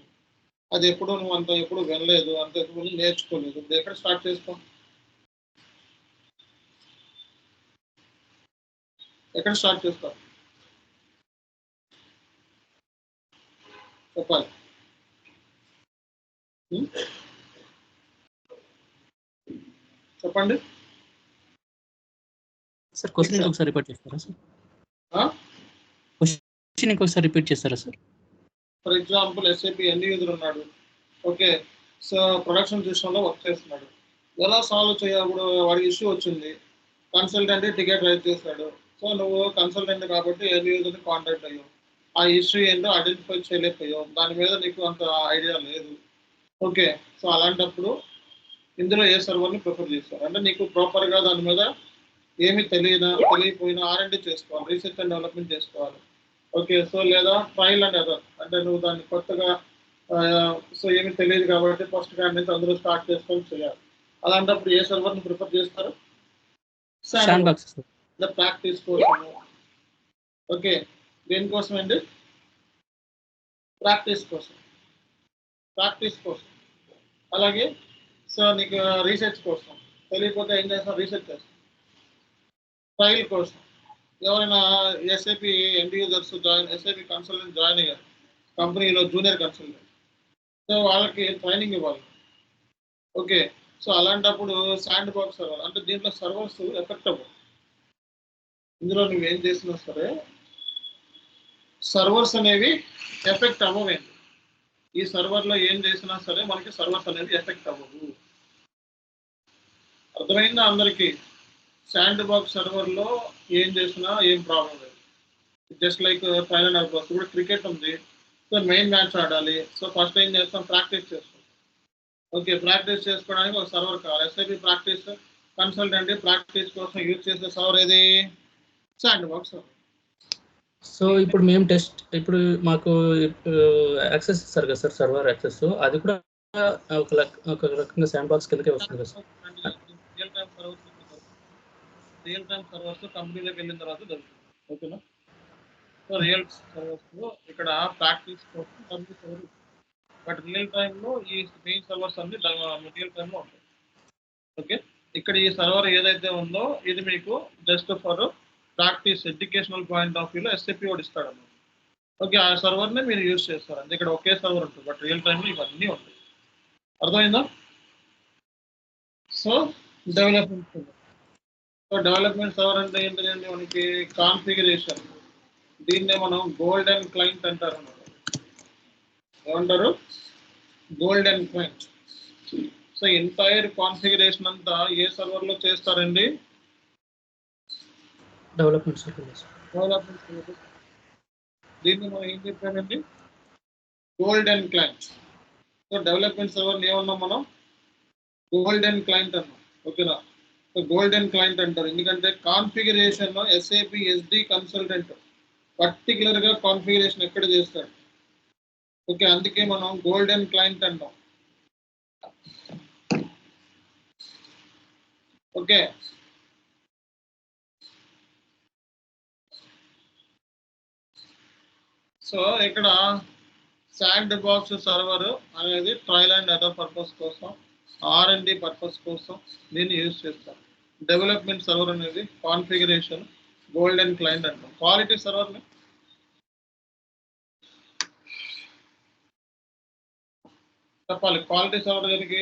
అది ఎప్పుడు నువ్వు అంత ఎప్పుడు వినలేదు, అంత ఎప్పుడు నేర్చుకోలేదు. ఎక్కడ స్టార్ట్ చేసుకో, ఎక్కడ స్టార్ట్ చేస్తావు చెప్పాలి. చెప్పండి సార్. క్వశ్చన్ ఇంకొకసారి రిపీట్ చేస్తారా సార్? క్వశ్చన్ ఇంకొకసారి రిపీట్ చేస్తారా sir? For example SAP end user ఉన్నాడు. ఓకే. సో ప్రొడక్షన్ సిస్టంలో వర్క్ చేస్తున్నాడు. ఎలా సాల్వ్ చేయకూడదు, వాడికి ఇష్యూ వచ్చింది, కన్సల్టెంట్ టికెట్ రైట్ చేశాడు. సో నువ్వు కన్సల్టెంట్ కాబట్టి ఎండ్ యూజర్ని కాంటాక్ట్ అయ్యావు, ఆ ఇష్యూ ఏంటో ఐడెంటిఫై చేయలేకపోయావు, దాని మీద నీకు అంత ఐడియా లేదు. ఓకే. సో అలాంటప్పుడు ఇందులో ఏ సర్వర్ని ప్రిఫర్ చేస్తారు అంటే నీకు ప్రాపర్గా దాని మీద ఏమి తెలియకపోయినా R&D చేసుకోవాలి, రీసెర్చ్ అండ్ డెవలప్మెంట్ చేసుకోవాలి. ఓకే. సో లేదా ట్రయల్ అండ్ ఎర్రర్ అంటే నువ్వు దాన్ని కొత్తగా సో ఏమి తెలియదు కాబట్టి ఫస్ట్ కాడి నుంచి అందరూ స్టార్ట్ చేసుకొని చేయాలి. అలాంటప్పుడు ఏ సర్వర్ని ప్రిఫర్ చేస్తారు? శాండ్ బాక్స్ ప్రాక్టీస్ కోసము. ఓకే. దేనికోసం అండి? ప్రాక్టీస్ కోసం, ప్రాక్టీస్ కోసం. అలాగే సో నీకు రీసెర్చ్ కోసం, తెలియకపోతే ఏం చేస్తాం, రీసెర్చ్ చేస్తాం. ట్రయల్ కోసం, ఎవరైనా SIP end users SIP consultant join అయ్యారు కంపెనీలో, జూనియర్ కన్సల్టెంట్, సో వాళ్ళకి ట్రైనింగ్ ఇవ్వాలి. ఓకే. సో అలాంటప్పుడు శాండ్ బాక్స్ సర్వర్ అంటే దీంట్లో సర్వర్స్ ఎఫెక్ట్ అవ్వవు. ఇందులో నువ్వేం చేసినా సరే సర్వర్స్ అనేవి ఎఫెక్ట్ అవ్వవేంటి. ఈ సర్వర్లో ఏం చేసినా సరే మనకి సర్వర్స్ అనేది ఎఫెక్ట్ అవ్వవు. అర్థమైందా అందరికీ? శాండ్ బాక్స్ సర్వర్లో ఏం చేసినా ఏం ప్రాబ్లం లేదు. Just like trial and error. ఇప్పుడు క్రికెట్ ఉంది, సో మెయిన్ మ్యాచ్ ఆడాలి. సో ఫస్ట్ ఏం చేస్తాం, ప్రాక్టీస్ చేస్తాం. ఓకే. ప్రాక్టీస్ చేసుకోవడానికి ఒక సర్వర్ కావాలి. ఎస్ఐపి ప్రాక్టీస్ కన్సల్టెంట్ ప్రాక్టీస్ కోసం యూజ్ చేసే సర్వర్ ఏది? Sand box server. సో ఇప్పుడు మేము ఇప్పుడు మాకు యాక్సెస్ ఇస్తారు కదా సార్, సర్వర్ యాక్సెస్, అది కూడా ఒక రకంగా శాండ్ బాక్స్ కిందకే వస్తుంది కదా సార్? రియల్ టైమ్ సర్వర్స్ కంపెనీలోకి వెళ్ళిన తర్వాత దొరుకుతుంది. ఓకేనా? సో రియల్ సర్వర్స్లో ఇక్కడ ప్రాక్టీస్ కోసం కంపెనీ సర్వర్, బట్ రియల్ టైంలో ఈ మెయిన్ సర్వర్స్ అన్ని రియల్ టైంలో ఉంటాయి. ఓకే. ఇక్కడ ఈ సర్వర్ ఏదైతే ఉందో ఇది మీకు just for practice educational point of వ్యూలో ఎస్ఏపి వాడు ఇస్తాడు అన్నమాట. ఓకే. ఆ సర్వర్ని మీరు యూజ్ చేస్తారు అంటే ఇక్కడ ఒకే సర్వర్ ఉంటుంది, బట్ రియల్ టైంలో ఇవన్నీ ఉంటాయి. అర్థమైందా? So development server. So development server అంటే ఏంటంటే మనకి కాన్ఫిగరేషన్, దీన్నే మనం గోల్డెన్ క్లయింట్ అంటారు అన్నమాట. ఏమంటారు? Golden client. So entire configuration అంతా ఏ సర్వర్లో చేస్తారండి? Development server. Development server. దీన్ని మనం ఏం చెప్పామండి? Golden client. So development server ఏమన్నాం మనం? గోల్డెన్ క్లయింట్ అన్నాం. ఓకేనా. గోల్డెన్ క్లయింట్ అంటారు ఎందుకంటే కాన్ఫిగరేషన్ ఎస్ఏపి ఎస్డి కన్సల్టెంట్ పర్టికులర్గా కాన్ఫిగరేషన్ ఎక్కడ చేస్తాడు. ఓకే, అందుకే మనం గోల్డెన్ క్లయింట్ అంటాం. ఓకే, సో ఇక్కడ శాండ్ బాక్స్ సర్వర్ అనేది ట్రయల్ అండ్ అదర్ పర్పస్ కోసం, R&D పర్పస్ కోసం దీన్ని యూజ్ చేస్తాం. డెవలప్మెంట్ సర్వర్ అనేది కాన్ఫిగరేషన్ గోల్డెన్ క్లయింట్ అంటాం. క్వాలిటీ సర్వర్ని చెప్పాలి. క్వాలిటీ సర్వర్ దీనికి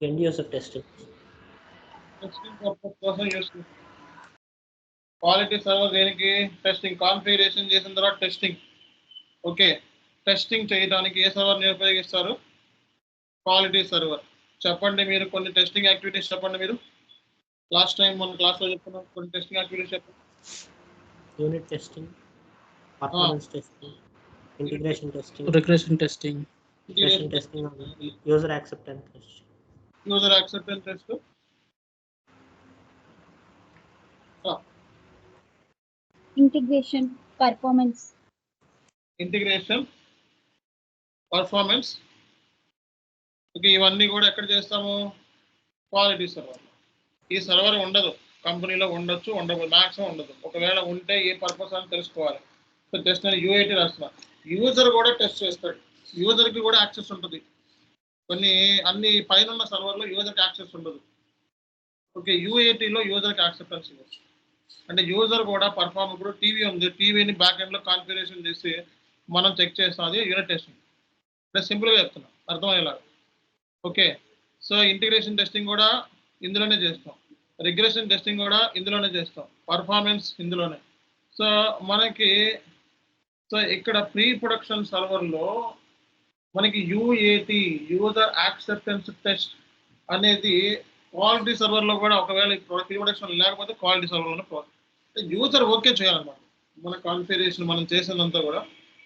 ఎండ్ యూజర్ టెస్టింగ్ పర్పస్ కోసం యూజ్ చేస్తాం. క్వాలిటీ సర్వర్ దేనికి? టెస్టింగ్. కాన్ఫిగరేషన్ చేసిన తర్వాత టెస్టింగ్. ఓకే, టెస్టింగ్ చేయడానికి ఏ సర్వర్ని ఉపయోగిస్తారు? Quality server. చెప్పండి మీరు కొన్ని టెస్టింగ్ యాక్టివిటీస్ చెప్పండి. మీరు లాస్ట్ టైం మన క్లాస్లో చెప్పుకున్నాం కొన్ని టెస్టింగ్ యాక్టివిటీస్ చెప్పండి. Unit testing, performance testing, integration testing, regression testing, user acceptance test. User acceptance test, integration performance. Integration performance. Okay, ఇవన్నీ కూడా ఎక్కడ చేస్తాము? Quality server. ఈ సర్వర్ ఉండదు కంపెనీలో, ఉండొచ్చు ఉండదు, మ్యాక్సిమం ఉండదు. ఒకవేళ ఉంటే ఏ పర్పస్ అని తెలుసుకోవాలి. సో టెస్ట్ అని యూఐటీ రాస్తున్నా. యూజర్ కూడా టెస్ట్ చేస్తాడు, యూజర్కి కూడా యాక్సెస్ ఉంటుంది. కొన్ని అన్ని పైన ఉన్న సర్వర్లో యూజర్కి యాక్సెస్ ఉండదు. ఓకే, యూఏటీలో యూజర్కి యాక్సెప్టెన్స్ ఇవ్వచ్చు. అంటే యూజర్ కూడా పర్ఫార్మ్. ఇప్పుడు టీవీ ఉంది, టీవీని బ్యాక్ ఎండ్లో కాన్ఫిగరేషన్ చేసి మనం చెక్ చేస్తాం. అది యూనిట్ టెస్టింగ్. అంటే సింపుల్గా చెప్తున్నాం అర్థమయ్యేలాగా. ఓకే, సో ఇంటిగ్రేషన్ టెస్టింగ్ కూడా ఇందులోనే చేస్తాం, రిగ్రెషన్ టెస్టింగ్ కూడా ఇందులోనే చేస్తాం, పర్ఫార్మెన్స్ ఇందులోనే. సో మనకి ఇక్కడ ప్రీ ప్రొడక్షన్ సర్వర్లో మనకి యూఏటీ యూజర్ యాక్సెప్టెన్స్ టెస్ట్ అనేది క్వాలిటీ సర్వర్లో కూడా ఒకవేళ ప్రీ ప్రొడక్షన్ లేకపోతే క్వాలిటీ సర్వర్లోనే యూజర్ ఓకే చేయాలన్నమాట. మన కాన్ఫిగరేషన్ మనం చేసినంతా కూడా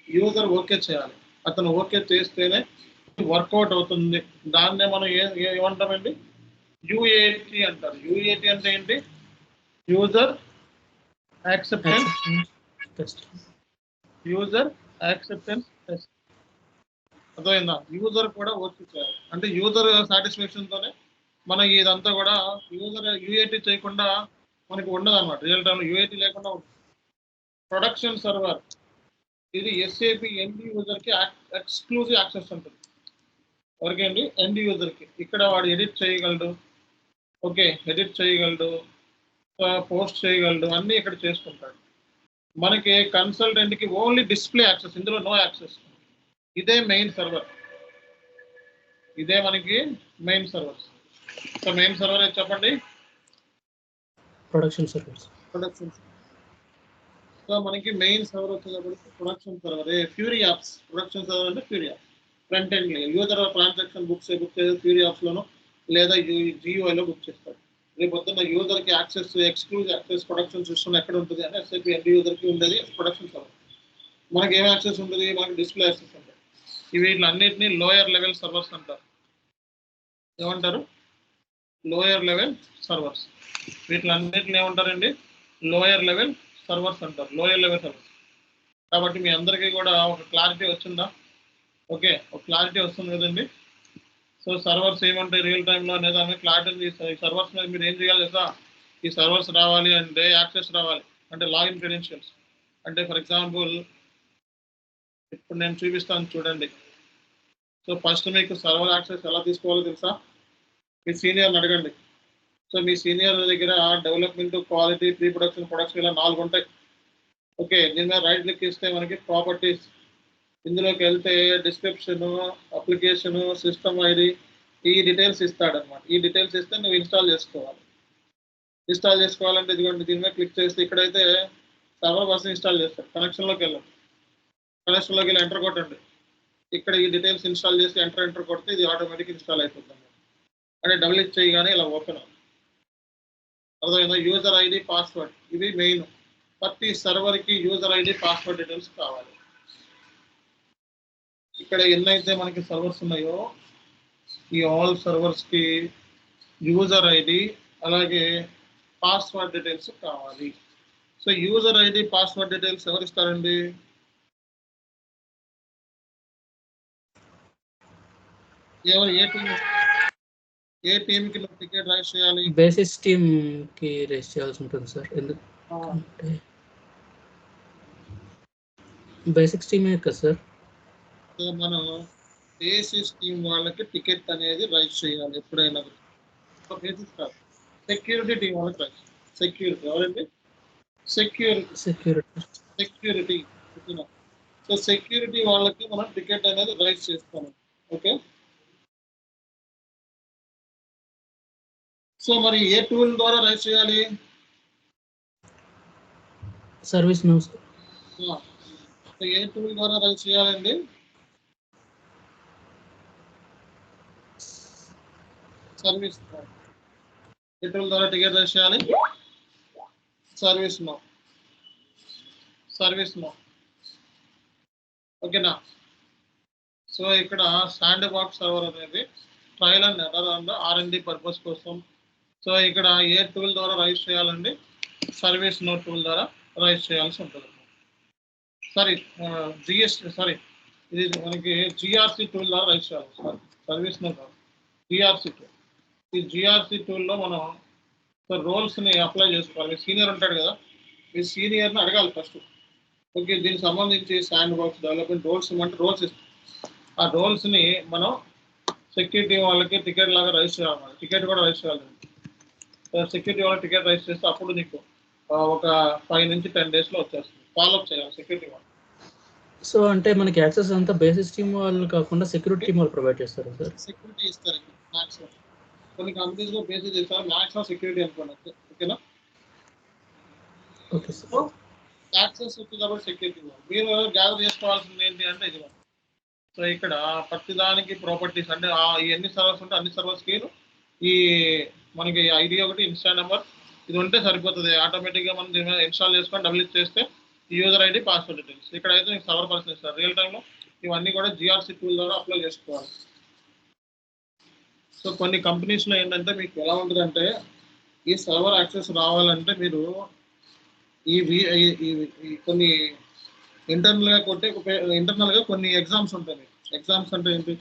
యూజర్ ఓకే చేయాలి. అతను ఓకే చేస్తేనే వర్కౌట్ అవుతుంది. దాన్నే మనం ఏమంటామండి? యూఏటీ అంటారు. యూఏటీ అంటే ఏంటి? User acceptance test. User acceptance test. అర్థమైందా? యూజర్ కూడా ఓకే చేయాలి. అంటే యూజర్ సాటిస్ఫాక్షన్తోనే మనం ఇదంతా కూడా యూజర్ యూఏటీ చేయకుండా మనకి ఉండదు అనమాట. రియల్ టైంలో యూఏటీ లేకుండా ఉంటుంది. ప్రొడక్షన్ సర్వర్ ఇది ఎస్ఏపి ఎండ్ యూజర్కి ఎక్స్క్లూజివ్ యాక్సెస్ ఉంటుంది. ఎవరికండి? ఎండ్ యూజర్కి. ఇక్కడ వాడు ఎడిట్ చేయగలడు, ఓకే, ఎడిట్ చేయగలడు, పోస్ట్ చేయగలడు, అన్నీ ఇక్కడ చేసుకుంటాడు. మనకి కన్సల్టెంట్కి ఓన్లీ డిస్ప్లే యాక్సెస్, ఇందులో నో యాక్సెస్. ఇదే మెయిన్ సర్వర్, ఇదే మనకి main server. So main server ఏది చెప్పండి? Production servers. ప్రొడక్షన్. సో మనకి మెయిన్ సర్వర్ వచ్చేటప్పటికి production server. Fiori apps production server అంటే Fiori apps. Front end user transaction book చేసి ఫ్యూరీ యాప్స్లోనో లేదా జియూఐలో బుక్ చేస్తారు. రేపు పొద్దున్న యూజర్కి access, exclusive access production system ఎక్కడ ఉంటుంది అంటే ఎస్ఐపి ఎండ్ యూజర్కి ఉండేది ప్రొడక్షన్ సర్వర్. మనకి ఏం యాక్సెస్ ఉంటుంది? మనకి డిస్ప్లే యాక్సెస్ ఉంటుంది. వీటిలన్నింటినీ లోయర్ లెవెల్ సర్వర్స్ అంటారు. ఏమంటారు? Lower level servers. వీటిలన్నింటిని ఏమంటారండి? లోయర్ లెవెల్ సర్వర్స్ అంటారు. Lower level servers. కాబట్టి మీ అందరికీ కూడా ఒక క్లారిటీ వచ్చిందా? ఓకే, ఒక క్లారిటీ వస్తుంది కదండి. సో సర్వర్స్ ఏమంటాయి రియల్ టైంలో అనేది ఆమె క్లారిటీ. ఈ సర్వర్స్ మీద మీరు ఏం చేయాలి తెలుసా? ఈ సర్వర్స్ రావాలి అంటే యాక్సెస్ రావాలి, అంటే లాగిన్ క్రెడెన్షియల్స్. అంటే ఫర్ ఎగ్జాంపుల్ ఇప్పుడు నేను చూపిస్తాను చూడండి. సో ఫస్ట్ మీకు సర్వర్ యాక్సెస్ ఎలా తీసుకోవాలో తెలుసా? మీ సీనియర్ని అడగండి. సో మీ సీనియర్ దగ్గర development, quality, pre production, production ఇలా 4 ఉంటాయి. ఓకే, దీని మీద రైట్ క్లిక్ ఇస్తే మనకి ప్రాపర్టీస్, ఇందులోకి వెళ్తే డిస్క్రిప్షన్, అప్లికేషన్, సిస్టమ్ ఐడి, ఈ డీటెయిల్స్ ఇస్తాడనమాట. ఈ డీటెయిల్స్ ఇస్తే నువ్వు ఇన్స్టాల్ చేసుకోవాలి. ఇన్స్టాల్ చేసుకోవాలంటే ఇదిగోండి దీని మీద క్లిక్ చేస్తే ఇక్కడైతే సర్వర్ బస్ ఇన్స్టాల్ చేస్తాడు. కనెక్షన్లోకి వెళ్ళండి, కనెక్షన్లోకి వెళ్ళి ఎంటర్ కొట్టండి. ఇక్కడ ఈ డీటెయిల్స్ ఇన్స్టాల్ చేసి ఎంటర్ కొడితే ఇది ఆటోమేటిక్ ఇన్స్టాల్ అయిపోతుంది. అంటే డబుల్ క్లిక్ చేయగానే ఇలా ఓపెన్ అవుతుంది. అర్థమైందా? యూజర్ ఐడి, పాస్వర్డ్, ఇవి మెయిన్. ప్రతి సర్వర్కి యూజర్ ఐడి, పాస్వర్డ్ డీటెయిల్స్ కావాలి. ఇక్కడ ఎన్నైతే మనకి సర్వర్స్ ఉన్నాయో ఈ ఆల్ సర్వర్స్కి యూజర్ ఐడి అలాగే పాస్వర్డ్ డీటెయిల్స్ కావాలి. So user ID password details ఎవరు ఇస్తారండి? ఏ టీంకి నువ్వు టికెట్ రైజ్ చేయాలి? బేసిస్ టీమ్కి రైజ్ చేయాల్సి ఉంటుంది సార్. ఎందుకంటే బేసిక్స్ టీమే కదా సార్. సో మనం బేసిస్ టీం వాళ్ళకి టికెట్ అనేది రైజ్ చేయాలి ఎప్పుడైనా. బేసిస్ కాదు, సెక్యూరిటీ టీం వాళ్ళకి రైజ్. సెక్యూరిటీ ఎవరండి? సెక్యూరిటీ. సో సెక్యూరిటీ వాళ్ళకి మనం టికెట్ అనేది రైజ్ చేస్తాము. ఓకే. సో మరి ఏ టూల్ ద్వారా రైజ్ చేయాలి? ServiceNow sir. ఏ టూల్ ద్వారా రైజ్ చేయాలండి? సర్వీస్. ఏ టూల్ ద్వారా టికెట్ రైజ్ చేయాలి? ServiceNow. ఓకేనా? సో ఇక్కడ శాండ్ బాక్స్ సర్వర్ అనేది trial and error and R&D purpose కోసం. సో ఇక్కడ ఏ టూల్ ద్వారా రైజ్ చేయాలండి? సర్వీస్ నో టూల్ ద్వారా రైజ్ చేయాల్సి ఉంటుంది. ఇది మనకి GRC టూల్ ద్వారా రైజ్ చేయాలి. సర్వీస్ నో కాదు, GRC టూల్. ఈ GRC టూల్లో మనం రోల్స్ని అప్లై చేసుకోవాలి. సీనియర్ ఉంటాడు కదా, మీ సీనియర్ని అడగాలి ఫస్ట్. ఓకే, దీనికి సంబంధించి శాండ్ బాక్స్ డెవలప్మెంట్ రోల్స్ అంటే రోల్స్ ఇస్తాం. ఆ రోల్స్ని మనం సెక్యూరిటీ వాళ్ళకి టికెట్ లాగా రైజ్ చేయాలి. టికెట్ కూడా రైజ్ చేయాలి. సెక్యూరిటీ వాళ్ళకి టికెట్ రైజ్ చేస్తే అప్పుడు నీకు ఒక 5 నుంచి 10 డేస్లో వచ్చేస్తుంది. ఫాలోఅప్ చేయాలి సెక్యూరిటీ వాళ్ళు. సో అంటే మనకి యాక్సెస్ అంతా బేసిస్ టీమ్ వాళ్ళు కాకుండా సెక్యూరిటీ టీమ్ వాళ్ళు ప్రొవైడ్ చేస్తారు సార్. సెక్యూరిటీ ఇస్తారు మ్యాక్సిమం. కొన్ని కంపెనీస్లో బేసిస్ ఇస్తారు, మ్యాక్సిమం సెక్యూరిటీ అనుకోండి. ఓకేనా? Okay sir. సో యాక్సెస్ వచ్చి కాబట్టి సెక్యూరిటీ మీరు గ్యాదర్ చేసుకోవాల్సింది ఏంటి అంటే ఇది. సో ఇక్కడ ప్రతిదానికి ప్రాపర్టీస్ అంటే ఎన్ని సర్వర్స్ ఉంటే అన్ని సర్వర్స్కి ఈ మనకి ఐడి ఒకటి, ఇన్స్టా నెంబర్ ఇది ఉంటే సరిపోతుంది. ఆటోమేటిక్గా మనం దీని మీద ఇన్స్టాల్ చేసుకొని డబుల్ క్లిక్ చేస్తే యూజర్ ఐడి పాస్వర్డ్ డీటెయిల్స్ ఇక్కడ అయితే మీకు సర్వర్ పర్సన్ ఇస్తారు. రియల్ టైంలో ఇవన్నీ కూడా GRC టూల్ ద్వారా అప్లై చేసుకోవాలి. సో కొన్ని కంపెనీస్లో ఏంటంటే మీకు ఎలా ఉంటుందంటే ఈ సర్వర్ యాక్సెస్ రావాలంటే మీరు కొన్ని ఇంటర్నల్గా కొన్ని ఎగ్జామ్స్ ఉంటాయి. ఎగ్జామ్స్ అంటే ఏంటి?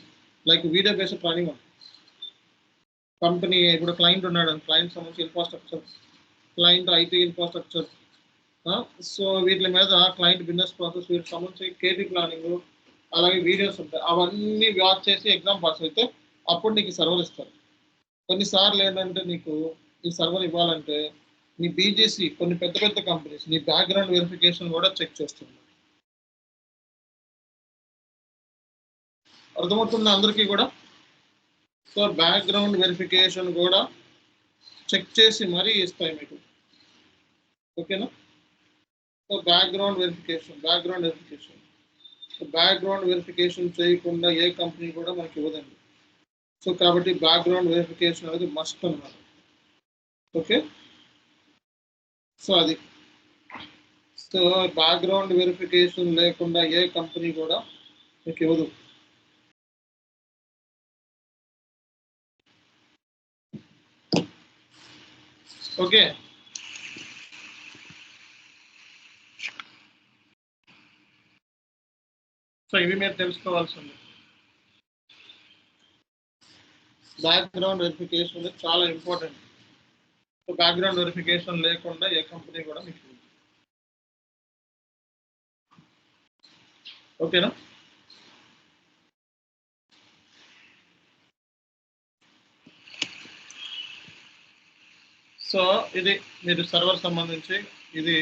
లైక్ వీడియో బేస్డ్ ట్రైనింగ్ ఉంటుంది. కంపెనీ ఇప్పుడు క్లయింట్ ఉన్నాడు, క్లయింట్ సంబంధించి infrastructure, client IT infrastructure. So వీటి మీద క్లయింట్ బిజినెస్ ప్రాసెస్, వీటికి సంబంధించి KT ప్లానింగ్, అలాగే వీడియోస్ ఉంటాయి. అవన్నీ వాచ్ చేసి ఎగ్జామ్ పాస్ అయితే అప్పుడు నీకు సర్వర్ ఇస్తారు. కొన్నిసార్లు ఏంటంటే నీకు ఈ సర్వర్ ఇవ్వాలంటే నీ BGC కొన్ని పెద్ద పెద్ద కంపెనీస్ నీ బ్యాక్గ్రౌండ్ వెరిఫికేషన్ కూడా చెక్ చేస్తుంది. అర్థమవుతుంది అందరికీ కూడా? సో బ్యాక్గ్రౌండ్ వెరిఫికేషన్ కూడా చెక్ చేసి మరీ ఇస్తాయి మీకు. ఓకేనా? సో బ్యాక్గ్రౌండ్ వెరిఫికేషన్ చేయకుండా ఏ కంపెనీ కూడా మనకి ఇవ్వదండి. సో కాబట్టి బ్యాక్గ్రౌండ్ వెరిఫికేషన్ అనేది మస్ట్ అన్నమాట. ఓకే, సో అది. సో బ్యాక్గ్రౌండ్ వెరిఫికేషన్ లేకుండా ఏ కంపెనీ కూడా మీకు ఇవ్వదు. ఓకే, సో ఇవి మీరు తెలుసుకోవాల్సింది. బ్యాక్గ్రౌండ్ వెరిఫికేషన్ అనేది చాలా ఇంపార్టెంట్. సో బ్యాక్గ్రౌండ్ వెరిఫికేషన్ లేకుండా ఏ కంపెనీ కూడా మీకు ఇవ్వదు. ఓకేనా? సో ఇది మీరు సర్వర్ సంబంధించి ఇది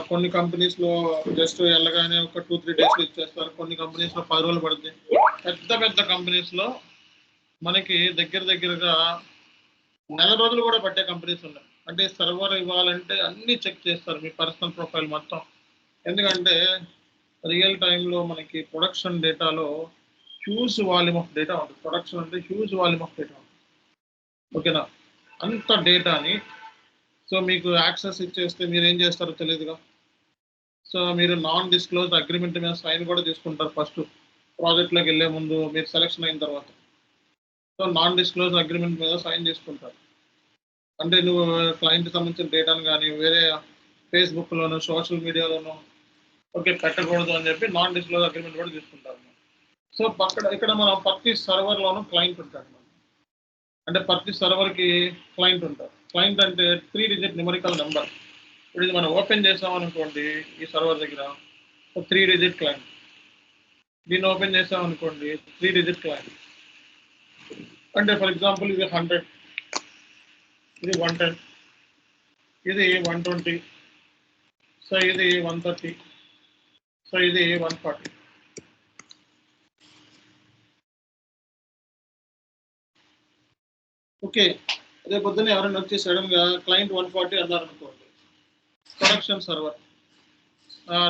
కొన్ని కంపెనీస్లో జస్ట్ వెళ్ళగానే ఒక 2-3 డేస్లో ఇచ్చేస్తారు. కొన్ని కంపెనీస్లో 10 రోజులు పడుతుంది. పెద్ద పెద్ద కంపెనీస్లో మనకి దగ్గరగా నెల రోజులు కూడా పట్టే కంపెనీస్ ఉన్నాయి. అంటే సర్వర్ ఇవ్వాలంటే అన్నీ చెక్ చేస్తారు, మీ పర్సనల్ ప్రొఫైల్ మొత్తం. ఎందుకంటే రియల్ టైంలో మనకి ప్రొడక్షన్ డేటాలో హ్యూజ్ వాల్యూమ్ ఆఫ్ డేటా ఉంటుంది. ప్రొడక్షన్ అంటే హ్యూజ్ వాల్యూమ్ ఆఫ్ డేటా ఉంటుంది. ఓకేనా? అంత డేటాని సో మీకు యాక్సెస్ ఇచ్చేస్తే మీరు ఏం చేస్తారో తెలియదుగా. సో మీరు నాన్ డిస్క్లోజ్ అగ్రిమెంట్ మీద సైన్ కూడా తీసుకుంటారు ఫస్ట్ ప్రాజెక్ట్లోకి వెళ్ళే ముందు, మీరు సెలెక్షన్ అయిన తర్వాత. సో నాన్ డిస్క్లోజ్ అగ్రిమెంట్ మీద సైన్ చేసుకుంటారు. అంటే నువ్వు క్లయింట్ సంబంధించిన డేటాను కానీ వేరే ఫేస్బుక్లోనో సోషల్ మీడియాలోనో ఓకే పెట్టకూడదు అని చెప్పి నాన్ డిస్క్లోజ్ అగ్రిమెంట్ కూడా తీసుకుంటారు. సో ఇక్కడ మనం ప్రతి సర్వర్లోనూ క్లయింట్ ఉంటాడు. అంటే ప్రతి సర్వర్కి క్లయింట్ ఉంటారు. క్లయింట్ అంటే 3 డిజిట్ న్యూమరికల్ నెంబర్. ఇప్పుడు ఇది మనం ఓపెన్ చేసామనుకోండి ఈ సర్వర్ దగ్గర 3 డిజిట్ క్లయింట్. దీన్ని ఓపెన్ చేసామనుకోండి 3 డిజిట్ క్లయింట్. అంటే ఫర్ ఎగ్జాంపుల్ ఇది 100, ఇది 110, ఇది 120, సో ఇది 130, సో ఇది 140. ఓకే, రేపు పొద్దున్న ఎవరైనా వచ్చి సడన్గా క్లయింట్ 140 అన్నారు అనుకోండి, ప్రొడక్షన్ సర్వర్.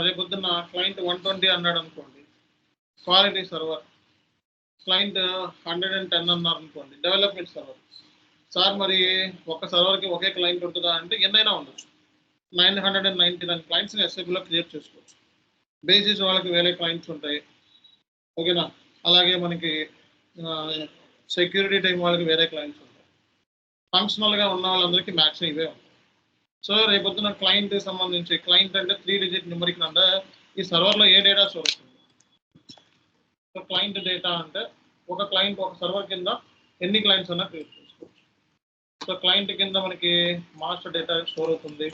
రేపు పొద్దున్న క్లయింట్ 120 అన్నాడు అనుకోండి, క్వాలిటీ సర్వర్. క్లయింట్ 110 అన్నారు అనుకోండి, డెవలప్మెంట్ సర్వర్. సార్ మరి ఒక సర్వర్కి ఒకే క్లయింట్ ఉంటుందా అంటే ఎన్నైనా ఉండొచ్చు. 999 క్లయింట్స్ని ఎస్ఏపీలో క్రియేట్ చేసుకోవచ్చు. బేసిస్ వాళ్ళకి వేరే క్లయింట్స్ ఉంటాయి, ఓకేనా. అలాగే మనకి సెక్యూరిటీ టైం వాళ్ళకి వేరే క్లయింట్స్ ఉంటాయి. ఫంక్షనల్గా ఉన్న వాళ్ళందరికీ మ్యాక్సిమం ఇవే ఉంటాయి. సో రేపొద్దున క్లయింట్ సంబంధించి క్లయింట్ అంటే 3 డిజిట్ న్యూమరిక్ అంటే ఈ సర్వర్లో ఏ డేటా స్టోర్ అవుతుంది. సో క్లయింట్ డేటా అంటే ఒక క్లయింట్ ఒక సర్వర్ కింద ఎన్ని క్లయింట్స్ అన్నా క్రియేట్ చేసుకోవచ్చు. సో క్లయింట్ కింద మనకి మాస్టర్ డేటా స్టోర్ అవుతుంది,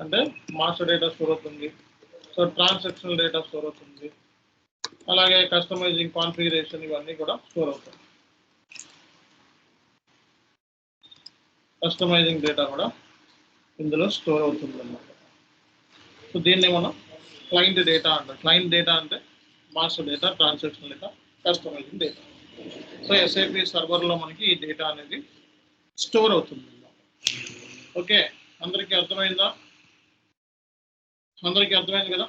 అంటే మాస్టర్ డేటా స్టోర్ అవుతుంది. సో ట్రాన్సాక్షనల్ డేటా స్టోర్ అవుతుంది. అలాగే కస్టమైజింగ్ కాన్ఫిగరేషన్ ఇవన్నీ కూడా స్టోర్ అవుతాయి. కస్టమైజింగ్ డేటా కూడా ఇందులో స్టోర్ అవుతుంది అన్నమాట. సో దీన్ని మనం క్లయింట్ డేటా అంటారు. క్లయింట్ డేటా అంటే master data, transactional data, customizing data. So SAP సర్వర్లో మనకి ఈ డేటా అనేది స్టోర్ అవుతుంది. ఓకే, అందరికీ అర్థమైందా? అందరికీ అర్థమైంది కదా?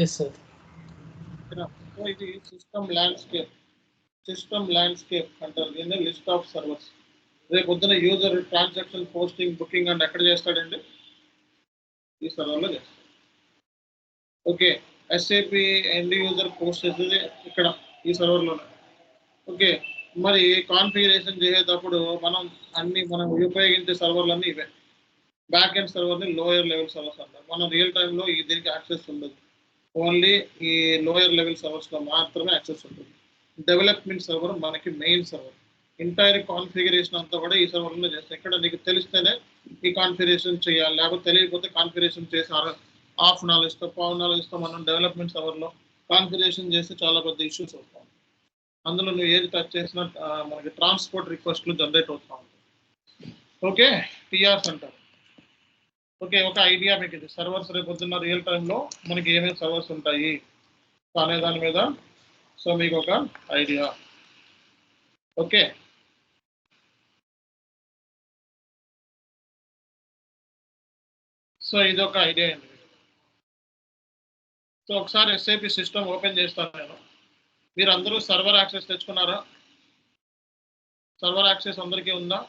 Yes sir. సో ఇది సిస్టమ్ ల్యాండ్స్కేప్ అంటారు. దీన్ని లిస్ట్ ఆఫ్ సర్వర్స్. రేపు పొద్దున యూజర్ ట్రాన్సాక్షన్, పోస్టింగ్, బుకింగ్ అంటే ఎక్కడ చేస్తాడండి? ఈ సర్వర్లో చేస్తాడు. Okay, SAP end user post చేసేది ఇక్కడ ఈ సర్వర్లోనే. ఓకే, మరి కాన్ఫిగరేషన్ చేసేటప్పుడు మనం ఉపయోగించే సర్వర్లన్నీ ఇవే. బ్యాక్ ఎండ్ సర్వర్ని లోయర్ లెవెల్ సర్వర్స్ అంటారు. మనం రియల్ టైంలో దీనికి యాక్సెస్ ఉండదు. ఓన్లీ ఈ లోయర్ లెవెల్ సర్వర్స్లో మాత్రమే యాక్సెస్ ఉంటుంది. డెవలప్మెంట్ సర్వర్ మనకి మెయిన్ సర్వర్. ఎంటైర్ కాన్ఫిగరేషన్ అంతా కూడా ఈ సర్వర్లో చేస్తాం. ఇక్కడ నీకు తెలిస్తేనే ఈ కాన్ఫిగరేషన్ చేయాలి, లేకపోతే తెలియకపోతే కాన్ఫిగరేషన్ చేసి హాఫ్ నాలెడ్జ్తో పావు నాలెడ్జ్తో మనం డెవలప్మెంట్ సర్వర్లో కాన్ఫిగరేషన్ చేస్తే చాలా పెద్ద ఇష్యూస్ అవుతాయి. అందులో నువ్వు ఏది టచ్ చేసినా మనకి ట్రాన్స్పోర్ట్ రిక్వెస్ట్లు జనరేట్ అవుతూ ఉంటాయి. ఓకే, టీఆర్స్ అంటారు. ఓకే, ఒక ఐడియా మీకు ఇది. సర్వర్స్ రేపు పొద్దున్న రియల్ టైంలో మనకి ఏమేమి సర్వర్స్ ఉంటాయి అనే దాని మీద సో మీకు ఒక ఐడియా. ఓకే, సో ఇది ఒక ఐడియా అండి. సో ఒకసారి ఎస్ఏపీ సిస్టమ్ ఓపెన్ చేస్తాను నేను. మీరు అందరూ సర్వర్ యాక్సెస్ తెచ్చుకున్నారా? సర్వర్ యాక్సెస్ అందరికీ ఉందా?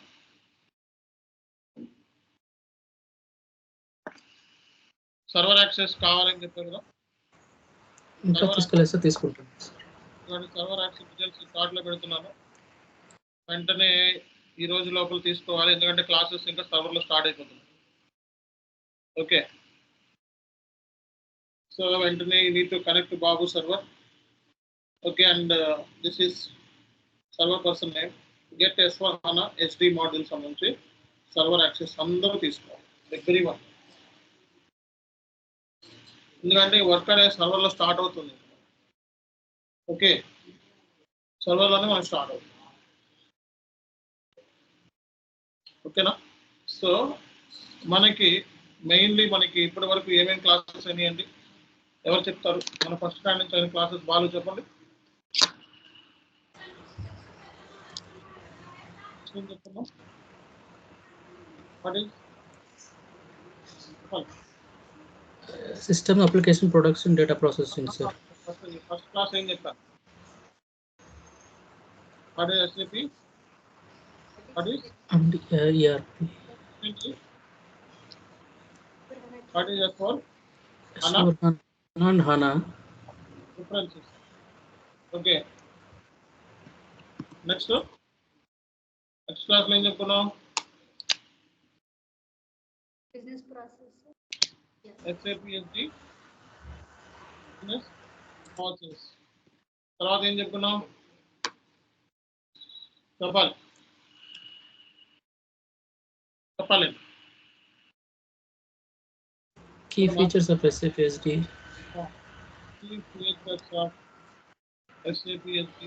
సర్వర్ యాక్సెస్ కావాలని చెప్పారు కదా, ఇంకా తీసుకెళ్ళేస్తే తీసుకుంటాను. సర్వర్ యాక్సెస్ డీటెయిల్స్ కార్డులో పెడుతున్నాను. వెంటనే ఈ రోజు లోపల తీసుకోవాలి, ఎందుకంటే క్లాసెస్ ఇంకా సర్వర్లో స్టార్ట్ అయిపోతుంది. ఓకే, సో వెంటనే you need to connect Babu server. Okay, and this is server person name. Get S/4HANA SD module సంబంధించి సర్వర్ యాక్సెస్ అందరూ తీసుకోవాలి, ఎవ్రీ వన్. ఎందుకంటే వర్క్ అనేది సర్వర్లో స్టార్ట్ అవుతుంది. ఓకే, సర్వర్లోనే మనకి స్టార్ట్ అవుతుంది. ఓకేనా? సో మనకి మెయిన్లీ మనకి ఇప్పటి వరకు ఏమేమి క్లాసెస్ అయినాయండి? ఎవరు చెప్తారు? మన ఫస్ట్ హ్యాండ్ నుంచి అయిన క్లాసెస్ బాగా చెప్పండి. చెప్తున్నాం system application production data processing sir. First class ఏం చెప్పాను? What is SAP, what is ERP, what is S/4HANA and HANA differences. Okay, next క్లాస్లో ఏం చెప్పుకున్నాం? Business process. SAP SD business process. తర్వాత ఏం చెప్పుకున్నాం? చెప్పాలి. Key features of SAP SD. Key features of SAP SD.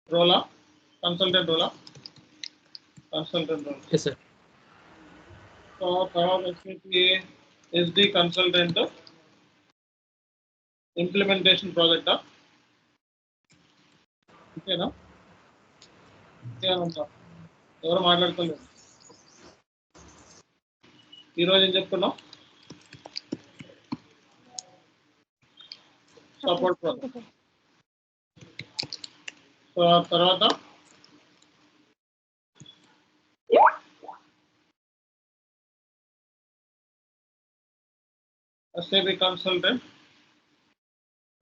Rola, consultant Rola. Yes, sir. So, SAP SD consultant implementation project. ఓకేనా? ఎవరు మాట్లాడుకోలేదు. ఈరోజు ఏం చెప్పుకున్నాం? Support project. సో తర్వాత SAP consultant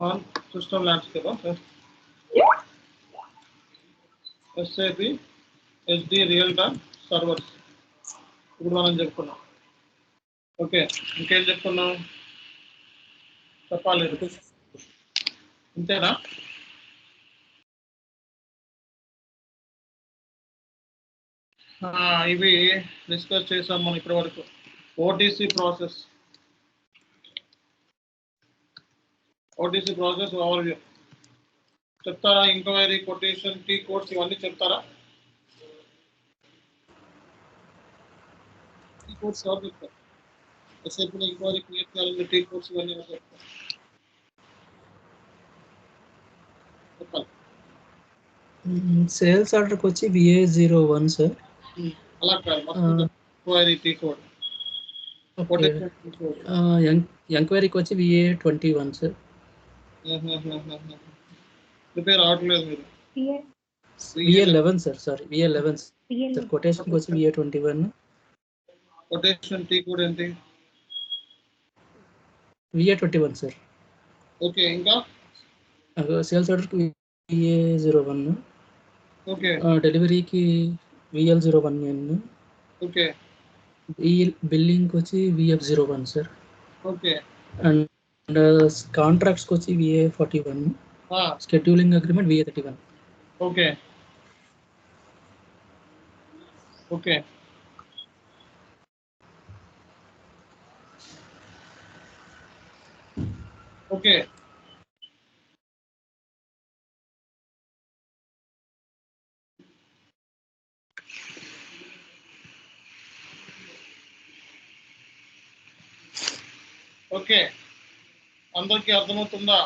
on system landscape. SAP SD real time servers. ఇప్పుడు మనం చెప్పుకున్నాం. Okay, ఇంకేం చెప్పుకున్నాం? చెప్పాలి. ఇంతేనా? ఇవి డిస్కస్ చేసాం మనం ఇప్పటి వరకు. OTC ప్రాసెస్ ఓవర్వ్యూ చెప్తారా? ఇంక్వైరీ, కొటేషన్, టీ కోడ్స్ ఇవన్నీ చెప్తారా? టీ కోడ్స్ ఎవరు చెప్తారు? ఎస్ఐపీలో ఇంక్వైరీ క్రియేట్ చేయాలంటే టీ కోడ్స్ ఇవన్నీ చెప్తారు. చెప్పాలి. సేల్స్ ఆర్డర్కి వచ్చి VA01 సార్. అలా కాదు, ఇంక్వైరీ టీ కోడ్. ఎంక్వైరీకి వచ్చి VA21 సార్. ప్రిపేర్ అవ్వట్లేదు మీరు. VA11 sir. Sorry, VA11 sir. కొటేషన్కి వచ్చి VA21. కొటేషన్ టీ కోడ్ ఏంటి? VA21 sir. ఓకే, ఇంకా సేల్స్ ఆర్డర్కి VA01. ఓకే. డెలివరీకి VL01N. ఓకే. బిల్లింగ్కి వచ్చి VF01 సార్. ఓకే. అండ్ కాంట్రాక్ట్స్కి వచ్చి VA41. Scheduling agreement VA31. Okay. Okay. Okay. Okay, అందరికీ అర్థమవుతుందా?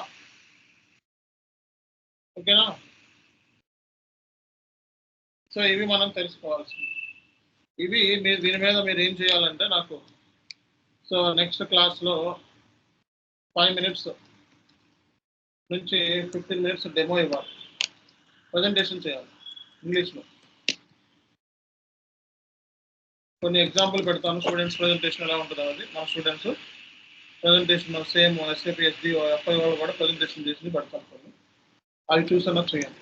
ఓకేనా? సో ఇవి మనం తెలుసుకోవాల్సింది. ఇవి మీరు దీని మీద మీరు ఏం చేయాలంటే నాకు సో నెక్స్ట్ క్లాస్లో 5 minutes నుంచి 15 minutes డెమో ఇవ్వాలి, ప్రజెంటేషన్ చేయాలి ఇంగ్లీష్లో. కొన్ని ఎగ్జాంపుల్ పెడతాను, స్టూడెంట్స్ ప్రజెంటేషన్ ఎలా ఉంటుందో అది. మా students presentation same SAP SD FI వాళ్ళు కూడా ప్రజెంటేషన్ చేసి పెడతాను. కొన్ని అవి చూసన్నా చేయండి.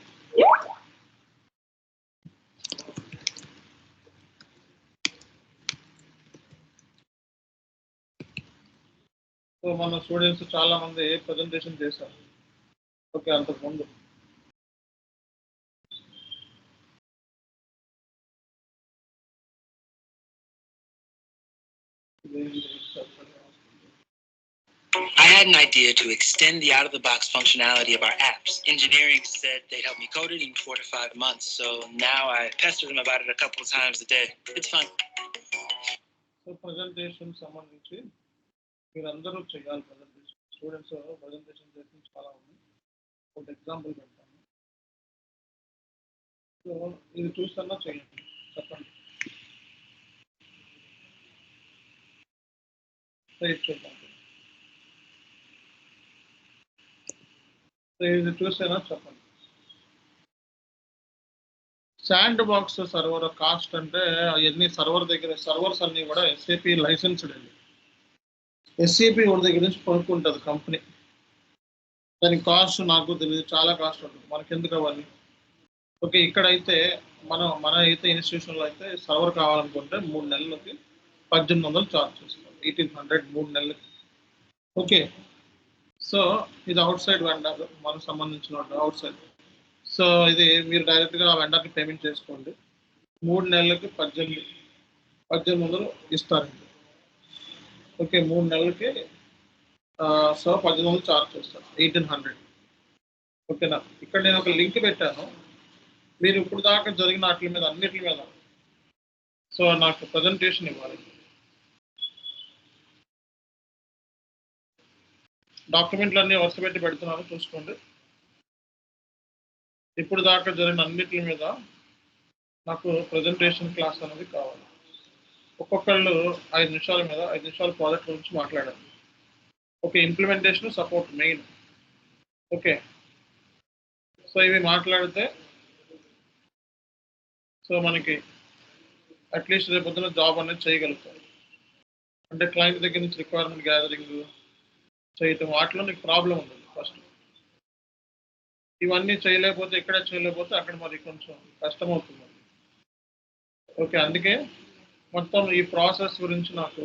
సో మన స్టూడెంట్స్ చాలా మంది ప్రజెంటేషన్ చేశారు. ఓకే, అంతకుముందు I had an idea to extend the out-of-the-box functionality of our apps. Engineering said they'd help me code it in 4 to 5 months, so now I pester them about it a couple of times a day. It's fun. So presentation సంబంధించి మీరందరూ చేయాలి. Presentation students presentation చేసి చాలా ఉంది. ఒక example పెడతాను. So ఇది చూస్తున్నా చేయండి, చెప్పండి. చూద్దాం. ఇది చూసేనా చెప్పండి. శాండ్ బాక్స్ సర్వర్ కాస్ట్ అంటే అవన్నీ సర్వర్ దగ్గర సర్వర్స్ అన్నీ కూడా SAP లైసెన్స్డ్ అండి. SAP వాడి దగ్గర నుంచి కొనుక్కుంటుంది కంపెనీ. దాని కాస్ట్ నాకు తెలియదు, చాలా కాస్ట్ ఉంటుంది. మనకి ఎందుకు అవ్వాలి? ఓకే, ఇక్కడైతే మన అయితే ఇన్స్టిట్యూషన్లో అయితే సర్వర్ కావాలనుకుంటే 3 నెలలకి 1800 ఛార్జ్ చేస్తాం, 1800 3 నెలలకి. ఓకే, సో ఇది అవుట్ సైడ్ వెండర్, మనకు సంబంధించిన అవుట్ సైడ్. సో ఇది మీరు డైరెక్ట్గా వెండర్కి పేమెంట్ చేసుకోండి. 3 నెలలకి 1800 ఇస్తారండి. ఓకే, 3 నెలలకి సో 1800 ఛార్జ్ చేస్తారు, 1800. ఓకేనా. ఇక్కడ నేను ఒక లింక్ పెట్టాను, మీరు ఇప్పుడు దాకా జరిగిన వాటి మీద అన్నిటి మీద సో నాకు ప్రజెంటేషన్ ఇవ్వాలి. డాక్యుమెంట్లన్నీ వరుస పెట్టి పెడుతున్నాను, చూసుకోండి. ఇప్పుడు దాకా జరిగిన అన్నిటి మీద నాకు ప్రజెంటేషన్ క్లాస్ అనేది కావాలి. ఒక్కొక్కళ్ళు 5 నిమిషాల మీద 5 నిమిషాల ప్రాజెక్ట్ గురించి మాట్లాడాలి. Okay, implementation support main. Okay, so ఇవి మాట్లాడితే సో మనకి అట్లీస్ట్ రేపు పొద్దున జాబ్ అనేది చేయగలుగుతారు. అంటే క్లయింట్ దగ్గర నుంచి రిక్వైర్మెంట్ గ్యాదరింగ్ చేయటం, వాటిలో నీకు ప్రాబ్లం ఉండదు ఫస్ట్. ఇవన్నీ చేయలేకపోతే, ఇక్కడ చేయలేకపోతే అక్కడ మరి కొంచెం కష్టమవుతుంది. ఓకే, అందుకే మొత్తం ఈ ప్రాసెస్ గురించి నాకు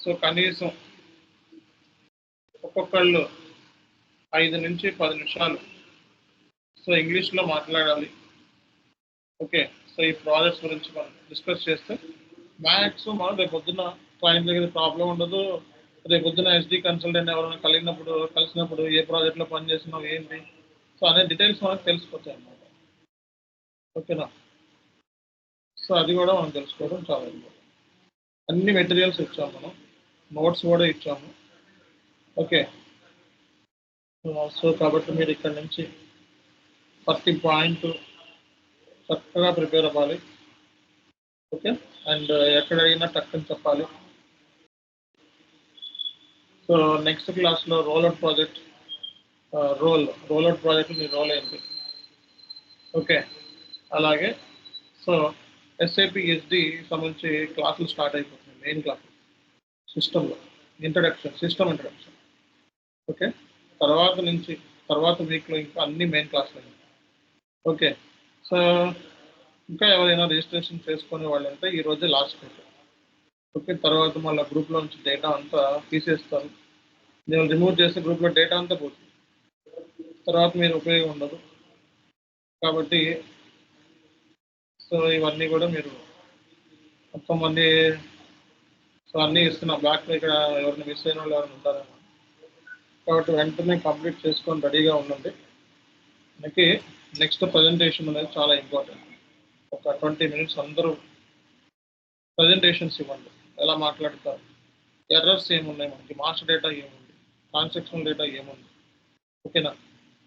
సో కనీసం ఒక్కొక్కళ్ళు 5 నుంచి 10 నిమిషాలు సో ఇంగ్లీష్లో మాట్లాడాలి. ఓకే, సో ఈ ప్రాజెక్ట్స్ గురించి మనం డిస్కస్ చేస్తే మ్యాక్సిమం మనం రేపు పొద్దున్న క్లయింట్ దగ్గర ప్రాబ్లం ఉండదు. రేపు పొద్దున్న ఎస్డి కన్సల్టెంట్ ఎవరైనా కలిసినప్పుడు ఏ ప్రాజెక్ట్లో పనిచేస్తున్నావు ఏంటి సో అనే డీటెయిల్స్ మనకు తెలిసిపోతాయి అన్నమాట. ఓకేనా, సో అది కూడా మనం తెలుసుకోవడం చాలా ఇంపార్టెంట్. అన్ని మెటీరియల్స్ ఇచ్చాము, మనం నోట్స్ కూడా ఇచ్చాము. ఓకే, సో కాబట్టి మీరు ఇక్కడ నుంచి ప్రతి పాయింట్ చక్కగా ప్రిపేర్ అవ్వాలి. ఓకే, అండ్ ఎక్కడ అడిగినా టక్కని చెప్పాలి. సో నెక్స్ట్ క్లాస్లో రోల్అవుట్ ప్రాజెక్ట్ రోల్అవుట్ ప్రాజెక్ట్ మీ రోల్ ఏంటి. ఓకే, అలాగే సో ఎస్ఏపి ఎస్డి సంబంధించి క్లాసులు స్టార్ట్ అయిపోతుంది. మెయిన్ క్లాస్ సిస్టంలో సిస్టమ్ ఇంట్రడక్షన్. ఓకే, తర్వాత వీక్లో ఇంకా అన్ని మెయిన్ క్లాసులు. ఓకే, సో ఇంకా ఎవరైనా రిజిస్ట్రేషన్ చేసుకునే వాళ్ళు ఉంటే ఈరోజే లాస్ట్ డేట్. ఓకే, తర్వాత మళ్ళీ గ్రూప్లో నుంచి డేటా అంతా తీసేస్తారు. నేను రిమూవ్ చేస్తే గ్రూప్లో డేటా అంతా పోతుంది, తర్వాత మీరు ఉపయోగం ఉండదు. కాబట్టి సో ఇవన్నీ కూడా మీరు మొత్తం అన్నీ ఇస్తున్నా. బ్యాక్లో ఇక్కడ ఎవరిని మిస్ అయిన వాళ్ళు ఎవరైనా ఉంటారేమో, కాబట్టి వెంటనే కంప్లీట్ చేసుకొని రెడీగా ఉండండి. మనకి నెక్స్ట్ ప్రజెంటేషన్ అనేది చాలా ఇంపార్టెంట్. ఒక 20 minutes అందరూ ప్రజెంటేషన్స్ ఇవ్వండి, ఎలా మాట్లాడతారు, ఎర్రర్స్ ఏమున్నాయి, మనకి మాస్టర్ డేటా ఏముంది, ట్రాన్సాక్షనల్ డేటా ఏముంది. ఓకేనా,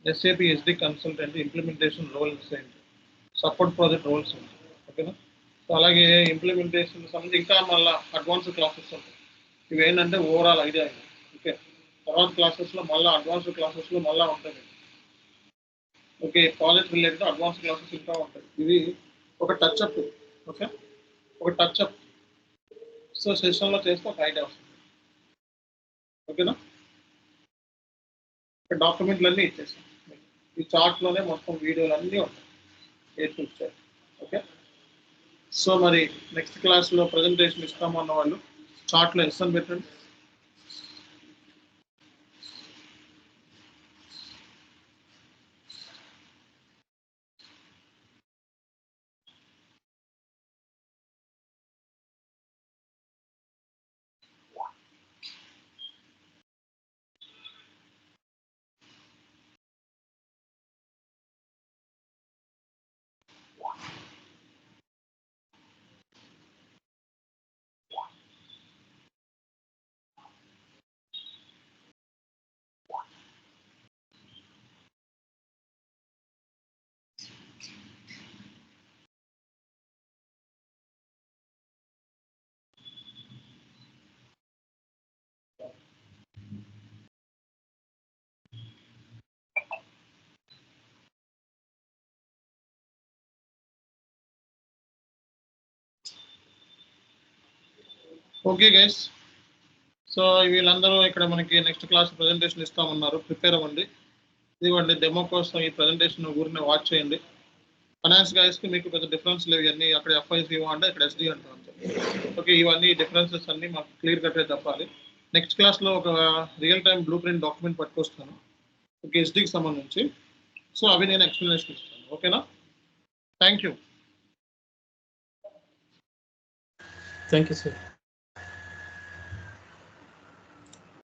SAP SD consultant implementation roles ఏంటి, సపోర్ట్ ప్రాజెక్ట్ రోల్స్ ఏంటి. ఓకేనా, సో అలాగే ఇంప్లిమెంటేషన్ సంబంధించి ఇంకా మళ్ళీ అడ్వాన్స్ క్లాసెస్ ఉంటాయి. ఇవి ఏంటంటే ఓవరాల్ ఐడియా. ఓకే, తర్వాత క్లాసెస్లో మళ్ళీ అడ్వాన్స్ క్లాసెస్లో మళ్ళీ ఉంటాయి. Okay, project related advance classes ఇంకా ఉంటాయి. ఇవి ఒక టచ్అప్. ఓకే, ఒక టచ్అప్ సో సెషన్లో చేస్తే ఒక ఐడియా వస్తుంది. ఓకేనా, డాక్యుమెంట్లు అన్నీ ఇచ్చేసాం. ఈ చార్ట్లోనే మొత్తం వీడియోలు అన్నీ ఉంటాయి, చూస్తారు. ఓకే, సో మరి నెక్స్ట్ క్లాస్లో ప్రజెంటేషన్ ఇస్తామన్న వాళ్ళు చార్ట్లో ఎస్ అని పెట్టండి. ఓకే గైస్, సో వీళ్ళందరూ ఇక్కడ మనకి నెక్స్ట్ క్లాస్ ప్రజెంటేషన్ ఇస్తామన్నారు, ప్రిపేర్ అవ్వండి. ఇదిగోండి డెమో కోసం ఈ ప్రజెంటేషన్ ఊరిని వాచ్ చేయండి. ఫైనాన్స్ గైస్కి మీకు పెద్ద డిఫరెన్స్ లేవు, ఇవన్నీ అక్కడ ఎఫ్ఐసిఓ అంటే ఇక్కడ ఎస్డి అంటారు అంతే. ఓకే, ఇవన్నీ డిఫరెన్సెస్ అన్నీ మాకు క్లియర్ కట్గా చెప్పాలి. నెక్స్ట్ క్లాస్లో ఒక real time blueprint document పట్టుకొస్తాను ఓకే ఎస్డికి సంబంధించి. సో అవి నేను ఎక్స్ప్లెనేషన్ ఇస్తాను. ఓకేనా? Thank you. Thank you sir.